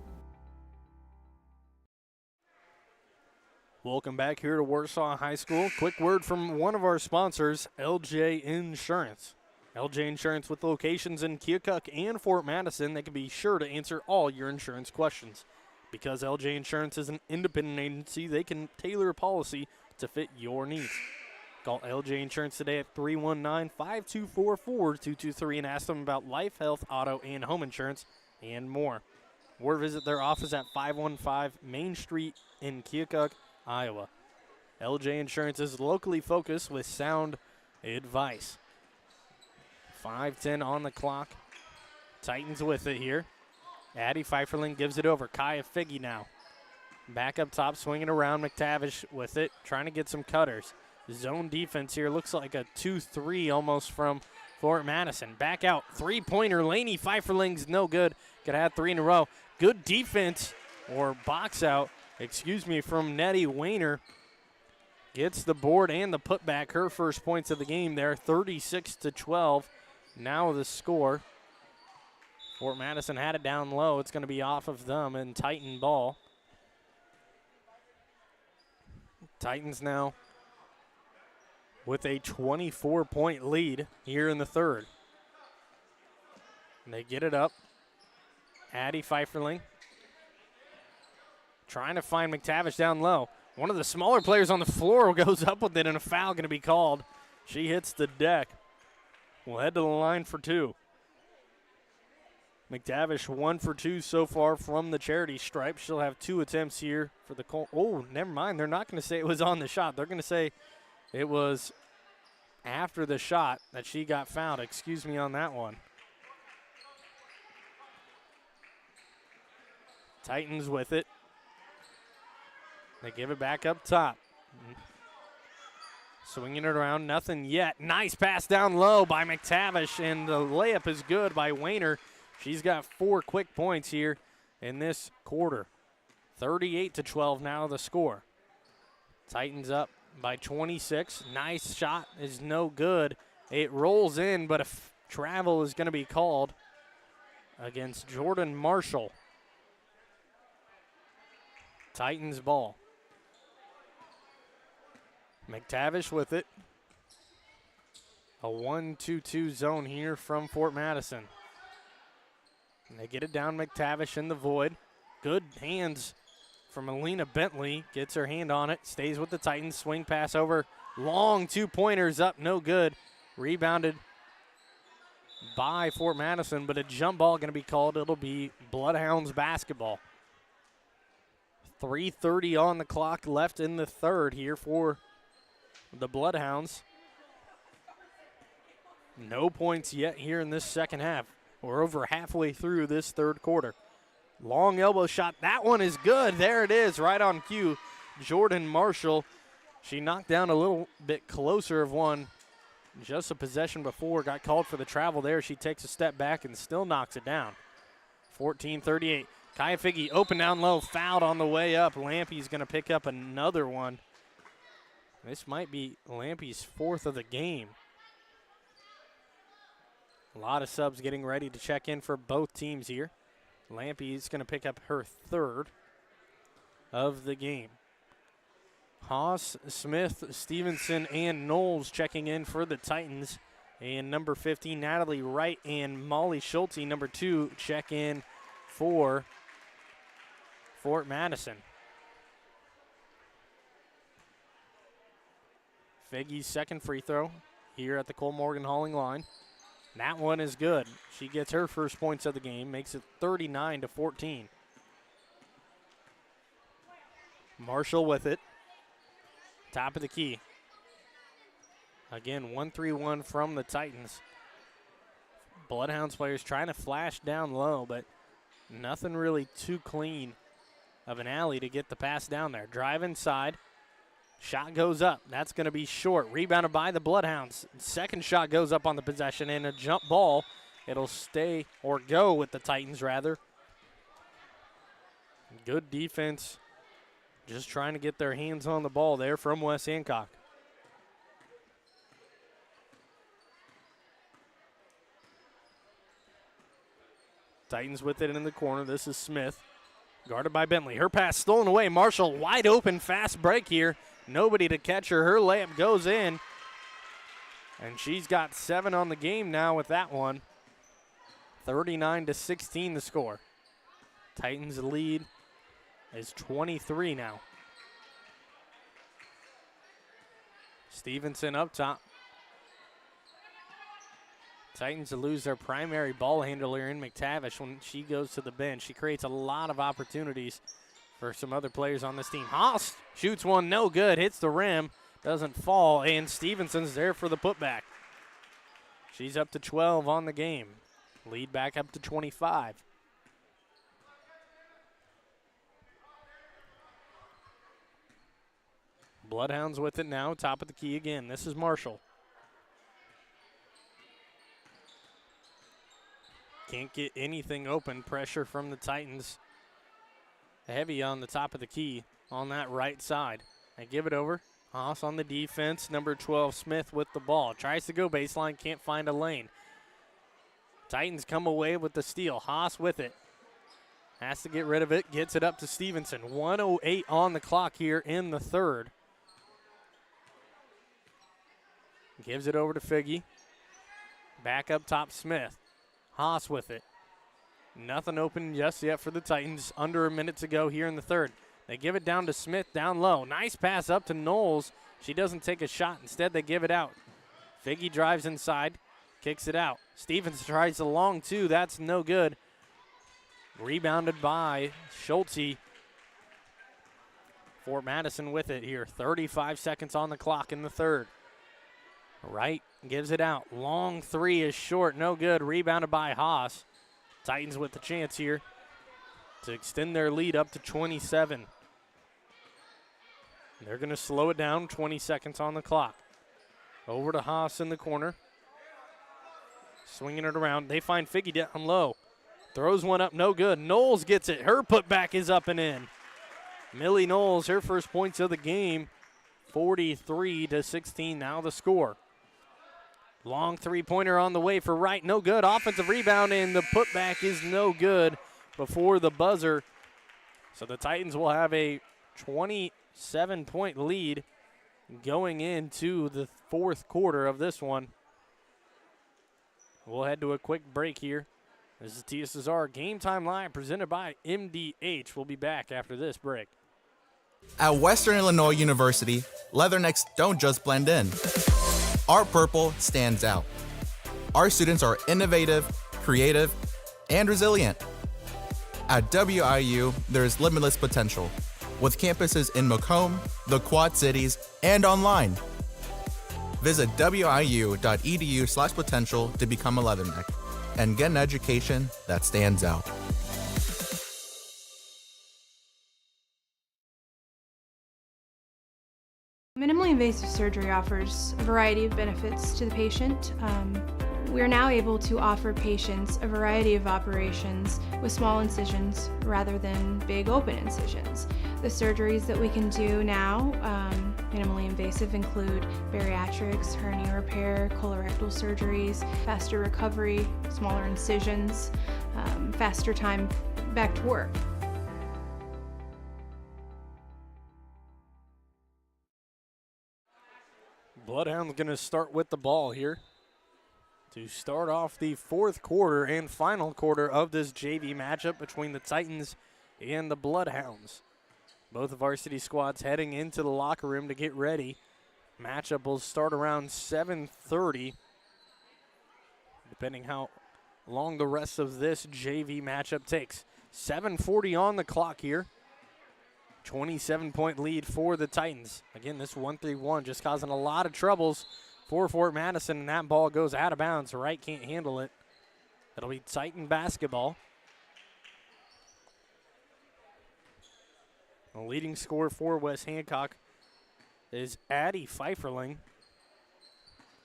Welcome back here to Warsaw High School. Quick word from one of our sponsors, LJ Insurance. LJ Insurance with locations in Keokuk and Fort Madison, they can be sure to answer all your insurance questions. Because LJ Insurance is an independent agency, they can tailor a policy to fit your needs. Call LJ Insurance today at 319-524-4223 and ask them about life, health, auto, and home insurance, and more. Or visit their office at 515 Main Street in Keokuk, Iowa. LJ Insurance is locally focused with sound advice. 5:10 on the clock. Titans with it here. Addie Pfeifferling gives it over. Kaya Figgy now. Back up top, swinging around. McTavish with it, trying to get some cutters. Zone defense here looks like a 2-3 almost from Fort Madison. Back out, three-pointer. Laney Pfeifferling's no good. Could have had three in a row. Good defense, or box out, from Nettie Wayner. Gets the board and the putback. Her first points of the game there, 36-12. Now the score. Fort Madison had it down low. It's going to be off of them and Titan ball. Titans now with a 24-point lead here in the third. And they get it up. Addie Pfeifferling trying to find McTavish down low. One of the smaller players on the floor goes up with it, and a foul going to be called. She hits the deck. We'll head to the line for two. McTavish 1 for 2 so far from the charity stripe. She'll have 2 attempts here for the Colt. Oh, never mind. They're not going to say it was on the shot. They're going to say it was after the shot that she got fouled. Excuse me on that one. Titans with it. They give it back up top. Swinging it around, nothing yet. Nice pass down low by McTavish, and the layup is good by Wayner. She's got 4 quick points here in this quarter. 38-12 now the score. Titans up by 26. Nice shot is no good. It rolls in, but a travel is going to be called against Jordan Marshall. Titans ball. McTavish with it. A 1-2-2 zone here from Fort Madison. And they get it down McTavish in the void. Good hands from Alina Bentley. Gets her hand on it. Stays with the Titans. Swing pass over. Long 2-pointers up. No good. Rebounded by Fort Madison, but a jump ball going to be called. It'll be Bloodhounds basketball. 3:30 on the clock left in the third here for the Bloodhounds. No points yet here in this second half. We're over halfway through this third quarter. Long elbow shot. That one is good. There it is, right on cue. Jordan Marshall. She knocked down a little bit closer of one just a possession before. Got called for the travel there. She takes a step back and still knocks it down. 14-38. Kaya Figge open down low, fouled on the way up. Lampy's going to pick up another one. This might be Lampy's 4th of the game. A lot of subs getting ready to check in for both teams here. Lampy's going to pick up her 3rd of the game. Haas, Smith, Stevenson, and Knowles checking in for the Titans. And number 15, Natalie Wright and Molly Schulte, number 2, check in for Fort Madison. Figge's second free throw here at the Cole Morgan Hauling line. That one is good. She gets her first points of the game, makes it 39-14. Marshall with it. Top of the key. Again, 1-3-1 from the Titans. Bloodhounds players trying to flash down low, but nothing really too clean of an alley to get the pass down there. Drive inside. Shot goes up. That's going to be short. Rebounded by the Bloodhounds. Second shot goes up on the possession, and a jump ball. It'll stay or go with the Titans, rather. Good defense. Just trying to get their hands on the ball there from West Hancock. Titans with it in the corner. This is Smith. Guarded by Bentley. Her pass stolen away. Marshall wide open. Fast break here. Nobody to catch her. Her layup goes in. And she's got 7 on the game now with that one. 39-16 the score. Titans lead is 23 now. Stevenson up top. Titans lose their primary ball handler in McTavish when she goes to the bench. She creates a lot of opportunities for some other players on this team. Haas shoots one, no good, hits the rim, doesn't fall, and Stevenson's there for the putback. She's up to 12 on the game. Lead back up to 25. Bloodhounds with it now, top of the key again. This is Marshall. Can't get anything open. Pressure from the Titans. Heavy on the top of the key on that right side. They give it over. Haas on the defense. Number 12, Smith with the ball. Tries to go baseline, can't find a lane. Titans come away with the steal. Haas with it. Has to get rid of it. Gets it up to Stevenson. 1:08 on the clock here in the third. Gives it over to Figge. Back up top, Smith. Haas with it. Nothing open just yet for the Titans. Under a minute to go here in the third. They give it down to Smith down low. Nice pass up to Knowles. She doesn't take a shot. Instead, they give it out. Figge drives inside. Kicks it out. Stevens tries the long two. That's no good. Rebounded by Schulte. Fort Madison with it here. 35 seconds on the clock in the third. Wright gives it out. Long three is short. No good. Rebounded by Haas. Titans with the chance here to extend their lead up to 27. They're going to slow it down. 20 seconds on the clock. Over to Haas in the corner. Swinging it around. They find Figge down low. Throws one up. No good. Knowles gets it. Her putback is up and in. Millie Knowles, her first points of the game. 43-16 now the score. Long three-pointer on the way for Wright. No good. Offensive rebound, and the putback is no good before the buzzer. So the Titans will have a 27-point lead going into the fourth quarter of this one. We'll head to a quick break here. This is TSSR Game Time Live presented by MDH. We'll be back after this break. At Western Illinois University, leathernecks don't just blend in. Our purple stands out. Our students are innovative, creative, and resilient. At WIU, there's limitless potential, with campuses in Macomb, the Quad Cities, and online. Visit wiu.edu/potential to become a leatherneck and get an education that stands out. Minimally invasive surgery offers a variety of benefits to the patient. We're now able to offer patients a variety of operations with small incisions rather than big open incisions. The surgeries that we can do now, minimally invasive, include bariatrics, hernia repair, colorectal surgeries, faster recovery, smaller incisions, faster time back to work. Bloodhound's going to start with the ball here to start off the fourth quarter and final quarter of this JV matchup between the Titans and the Bloodhounds. Both varsity squads heading into the locker room to get ready. Matchup will start around 7:30, depending how long the rest of this JV matchup takes. 7:40 on the clock here. 27-point lead for the Titans. Again, this 1-3-1 just causing a lot of troubles for Fort Madison, and that ball goes out of bounds. Wright can't handle it. It'll be Titan basketball. The leading scorer for West Hancock is Addie Pfeifferling.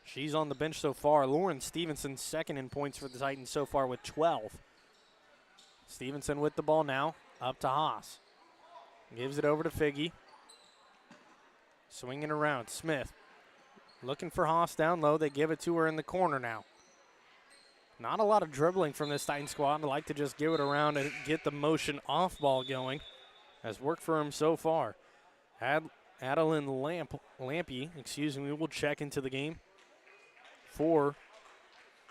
She's on the bench so far. Lauren Stevenson second in points for the Titans so far with 12. Stevenson with the ball now, up to Haas. Gives it over to Figgy. Swinging around, Smith. Looking for Haas down low. They give it to her in the corner now. Not a lot of dribbling from this Titan squad. I'd like to just give it around and get the motion off ball going. Has worked for him so far. Adeline Lampy, will check into the game for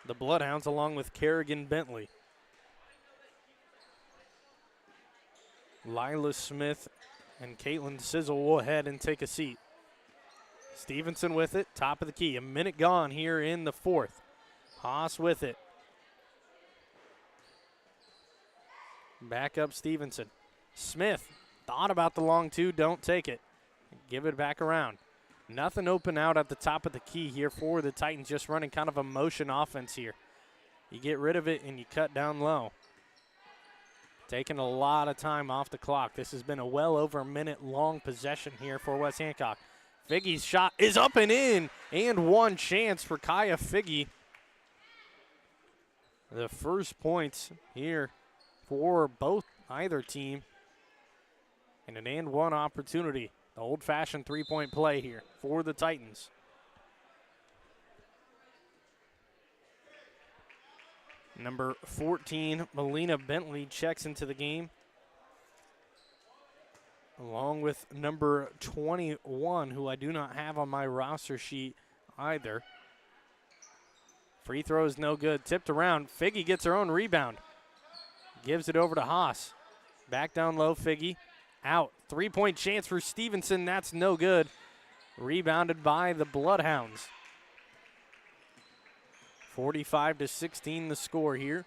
the Bloodhounds along with Kerrigan Bentley. Lila Smith and Caitlin Sizzle will head and take a seat. Stevenson with it, top of the key. A minute gone here in the fourth. Haas with it. Back up Stevenson. Smith thought about the long two, don't take it. Give it back around. Nothing open out at the top of the key here for the Titans, just running kind of a motion offense here. You get rid of it and you cut down low. Taking a lot of time off the clock. This has been a well over a minute long possession here for West Hancock. Figgy's shot is up and in, and one chance for Kaya Figgy. The first points here for either team. And an and one opportunity. The old-fashioned three-point play here for the Titans. Number 14, Melina Bentley, checks into the game, along with number 21, who I do not have on my roster sheet either. Free throw is no good. Tipped around. Figgy gets her own rebound. Gives it over to Haas. Back down low, Figgy. Out. Three-point chance for Stevenson. That's no good. Rebounded by the Bloodhounds. 45-16 the score here.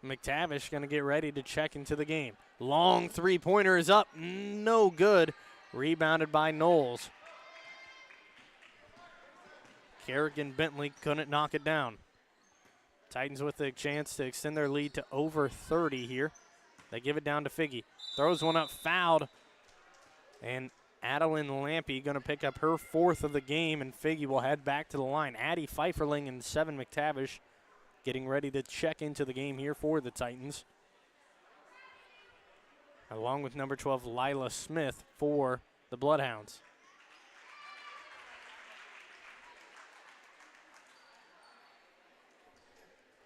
McTavish going to get ready to check into the game. Long three-pointer is up. No good. Rebounded by Knowles. Kerrigan Bentley couldn't knock it down. Titans with a chance to extend their lead to over 30 here. They give it down to Figgy. Throws one up, fouled. And Adeline Lampy going to pick up her fourth of the game, and Figgy will head back to the line. Addie Pfeifferling and 7 McTavish getting ready to check into the game here for the Titans. Along with number 12, Lila Smith for the Bloodhounds.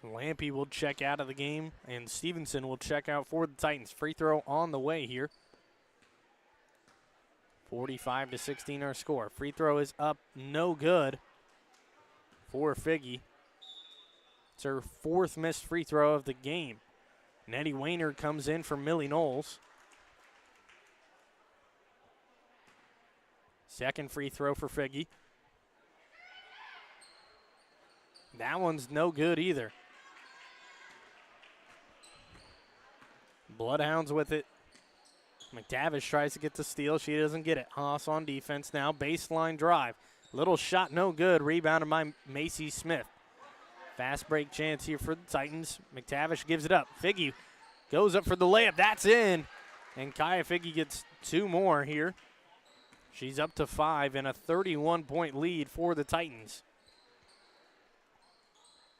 Lampy will check out of the game, and Stevenson will check out for the Titans. Free throw on the way here. 45-16 our score. Free throw is up, no good for Figgy. It's her fourth missed free throw of the game. Nettie Weiner comes in for Millie Knowles. Second free throw for Figgy. That one's no good either. Bloodhounds with it. McTavish tries to get the steal. She doesn't get it. Haas on defense now. Baseline drive. Little shot, no good. Rebounded by Macy Smith. Fast break chance here for the Titans. McTavish gives it up. Figgy goes up for the layup. That's in. And Kaya Figgy gets 2 more here. She's up to 5 and a 31-point lead for the Titans.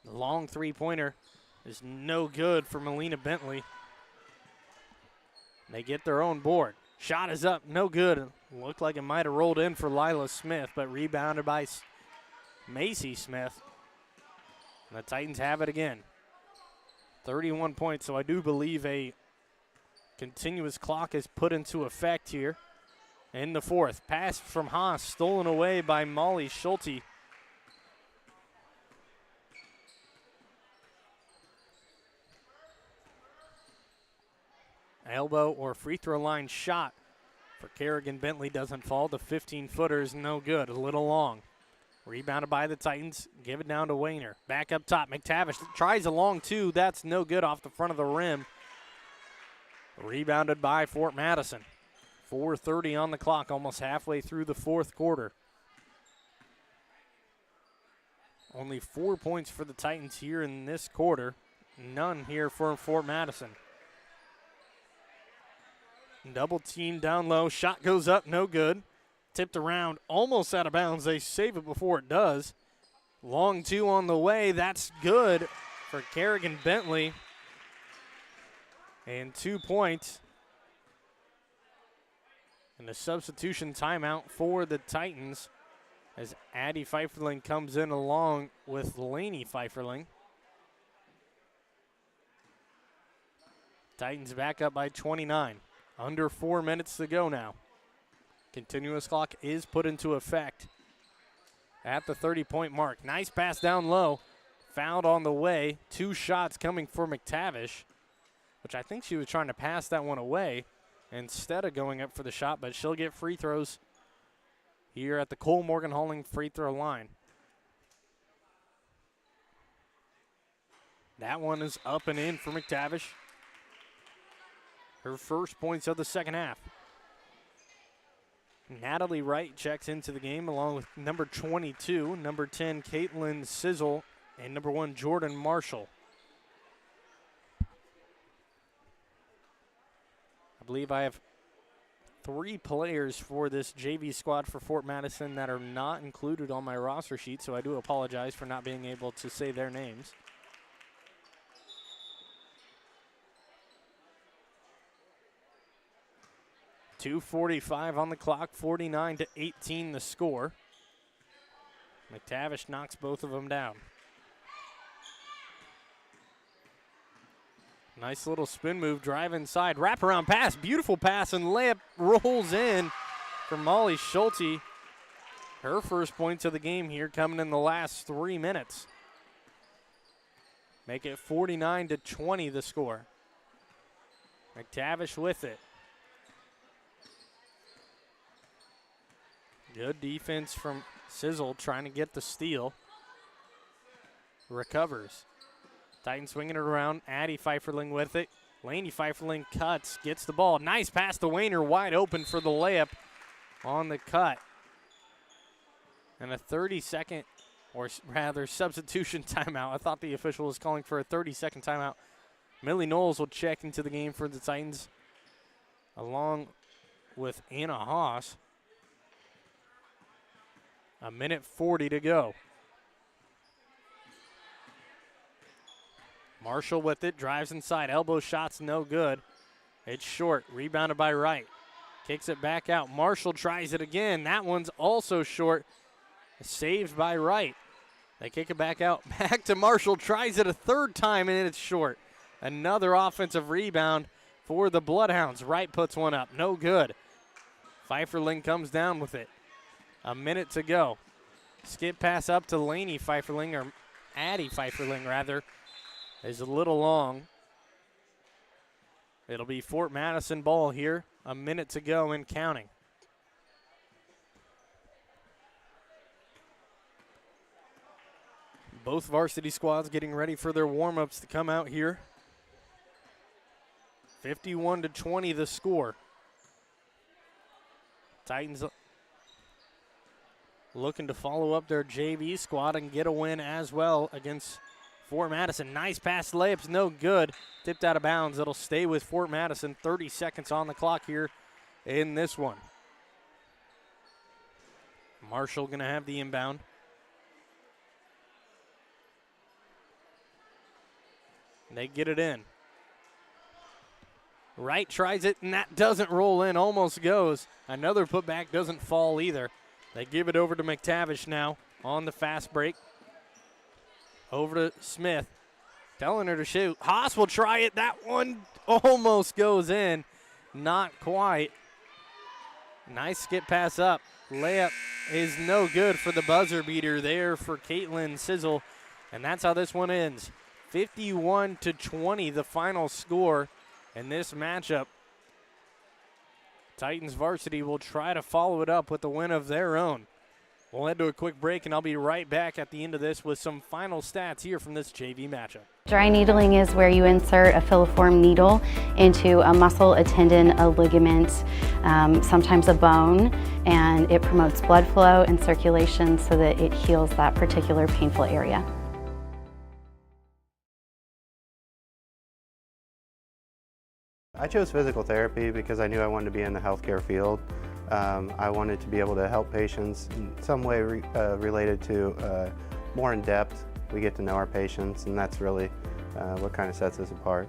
The long three-pointer is no good for Melina Bentley. They get their own board. Shot is up, no good. Looked like it might have rolled in for Lila Smith, but rebounded by Macy Smith. And the Titans have it again. 31 points, so I do believe a continuous clock is put into effect here in the fourth. Pass from Haas, stolen away by Molly Schulte. Elbow or free throw line shot for Kerrigan Bentley doesn't fall. The 15-footer is no good, a little long. Rebounded by the Titans, give it down to Wayner. Back up top, McTavish tries a long two, that's no good off the front of the rim. Rebounded by Fort Madison. 4:30 on the clock, almost halfway through the fourth quarter. Only 4 points for the Titans here in this quarter. None here for Fort Madison. Double team down low, shot goes up, no good. Tipped around, almost out of bounds. They save it before it does. Long two on the way, that's good for Kerrigan Bentley. And 2 points. And a substitution timeout for the Titans as Addie Pfeifferling comes in along with Laney Pfeifferling. Titans back up by 29. Under 4 minutes to go now. Continuous clock is put into effect at the 30-point mark. Nice pass down low. Fouled on the way. 2 shots coming for McTavish, which I think she was trying to pass that one away instead of going up for the shot, but she'll get free throws here at the Cole Morgan Halling free throw line. That one is up and in for McTavish. Her first points of the second half. Natalie Wright checks into the game along with number 22, number 10, Caitlin Sizzle, and number 1, Jordan Marshall. I believe I have 3 players for this JV squad for Fort Madison that are not included on my roster sheet, so I do apologize for not being able to say their names. .245 on the clock, 49-18 the score. McTavish knocks both of them down. Nice little spin move, drive inside, wraparound pass, beautiful pass, and layup rolls in for Molly Schulte. Her first points of the game here coming in the last 3 minutes. Make it 49-20 the score. McTavish with it. Good defense from Sizzle trying to get the steal. Recovers. Titans swinging it around. Addie Pfeifferling with it. Laney Pfeifferling cuts, gets the ball. Nice pass to Wayner, wide open for the layup on the cut. And a 30-second, or rather substitution timeout. I thought the official was calling for a 30-second timeout. Millie Knowles will check into the game for the Titans along with Anna Haas. 1:40 to go. Marshall with it, drives inside, elbow shots no good. It's short, rebounded by Wright. Kicks it back out. Marshall tries it again. That one's also short. Saved by Wright. They kick it back out. Back to Marshall, tries it a third time, and it's short. Another offensive rebound for the Bloodhounds. Wright puts one up, no good. Pfeifferling comes down with it. 1 minute to go. Skip pass up to Laney Pfeifferling, or Addie Pfeifferling rather, is a little long. It'll be Fort Madison ball here. 1 minute to go and counting. Both varsity squads getting ready for their warm-ups to come out here. 51-20 the score. Titans looking to follow up their JV squad and get a win as well against Fort Madison. Nice pass, layup's no good. Tipped out of bounds. It'll stay with Fort Madison. 30 seconds on the clock here in this one. Marshall going to have the inbound. They get it in. Wright tries it, and that doesn't roll in, almost goes. Another putback doesn't fall either. They give it over to McTavish now on the fast break. Over to Smith, telling her to shoot. Haas will try it. That one almost goes in. Not quite. Nice skip pass up. Layup is no good for the buzzer beater there for Caitlin Sizzle. And that's how this one ends. 51-20, the final score in this matchup. Titans varsity will try to follow it up with a win of their own. We'll head to a quick break, and I'll be right back at the end of this with some final stats here from this JV matchup. Dry needling is where you insert a filiform needle into a muscle, a tendon, a ligament, sometimes a bone, and it promotes blood flow and circulation so that it heals that particular painful area. I chose physical therapy because I knew I wanted to be in the healthcare field. I wanted to be able to help patients in some way related to more in depth. We get to know our patients, and that's really what kind of sets us apart.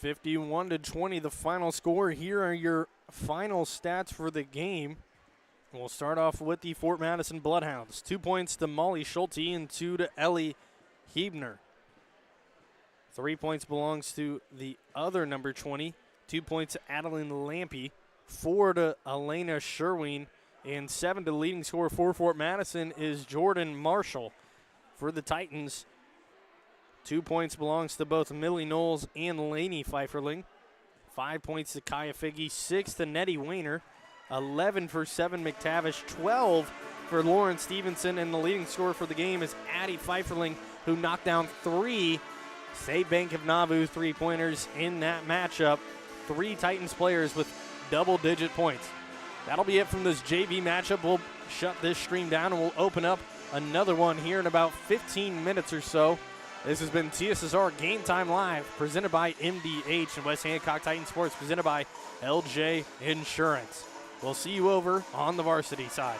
(51-20) the final score. Here are your final stats for the game. We'll start off with the Fort Madison Bloodhounds. 2 points to Molly Schulte and 2 to Ellie Hebner. 3 points belongs to the other number 20. 2 points to Adeline Lampy. 4 to Elena Sherwin. And 7 to leading scorer for Fort Madison is Jordan Marshall. For the Titans, 2 points belongs to both Millie Knowles and Lainey Pfeifferling. 5 points to Kaya Figge. 6 to Nettie Weiner. 11 for 7 McTavish. 12 for Lauren Stevenson. And the leading scorer for the game is Addie Pfeifferling, who knocked down 3 State Bank of Nauvoo three-pointers in that matchup. 3 Titans players with double-digit points. That'll be it from this JV matchup. We'll shut this stream down and we'll open up another one here in about 15 minutes or so. This has been TSSR Game Time Live, presented by MDH and West Hancock Titan Sports, presented by LJ Insurance. We'll see you over on the varsity side.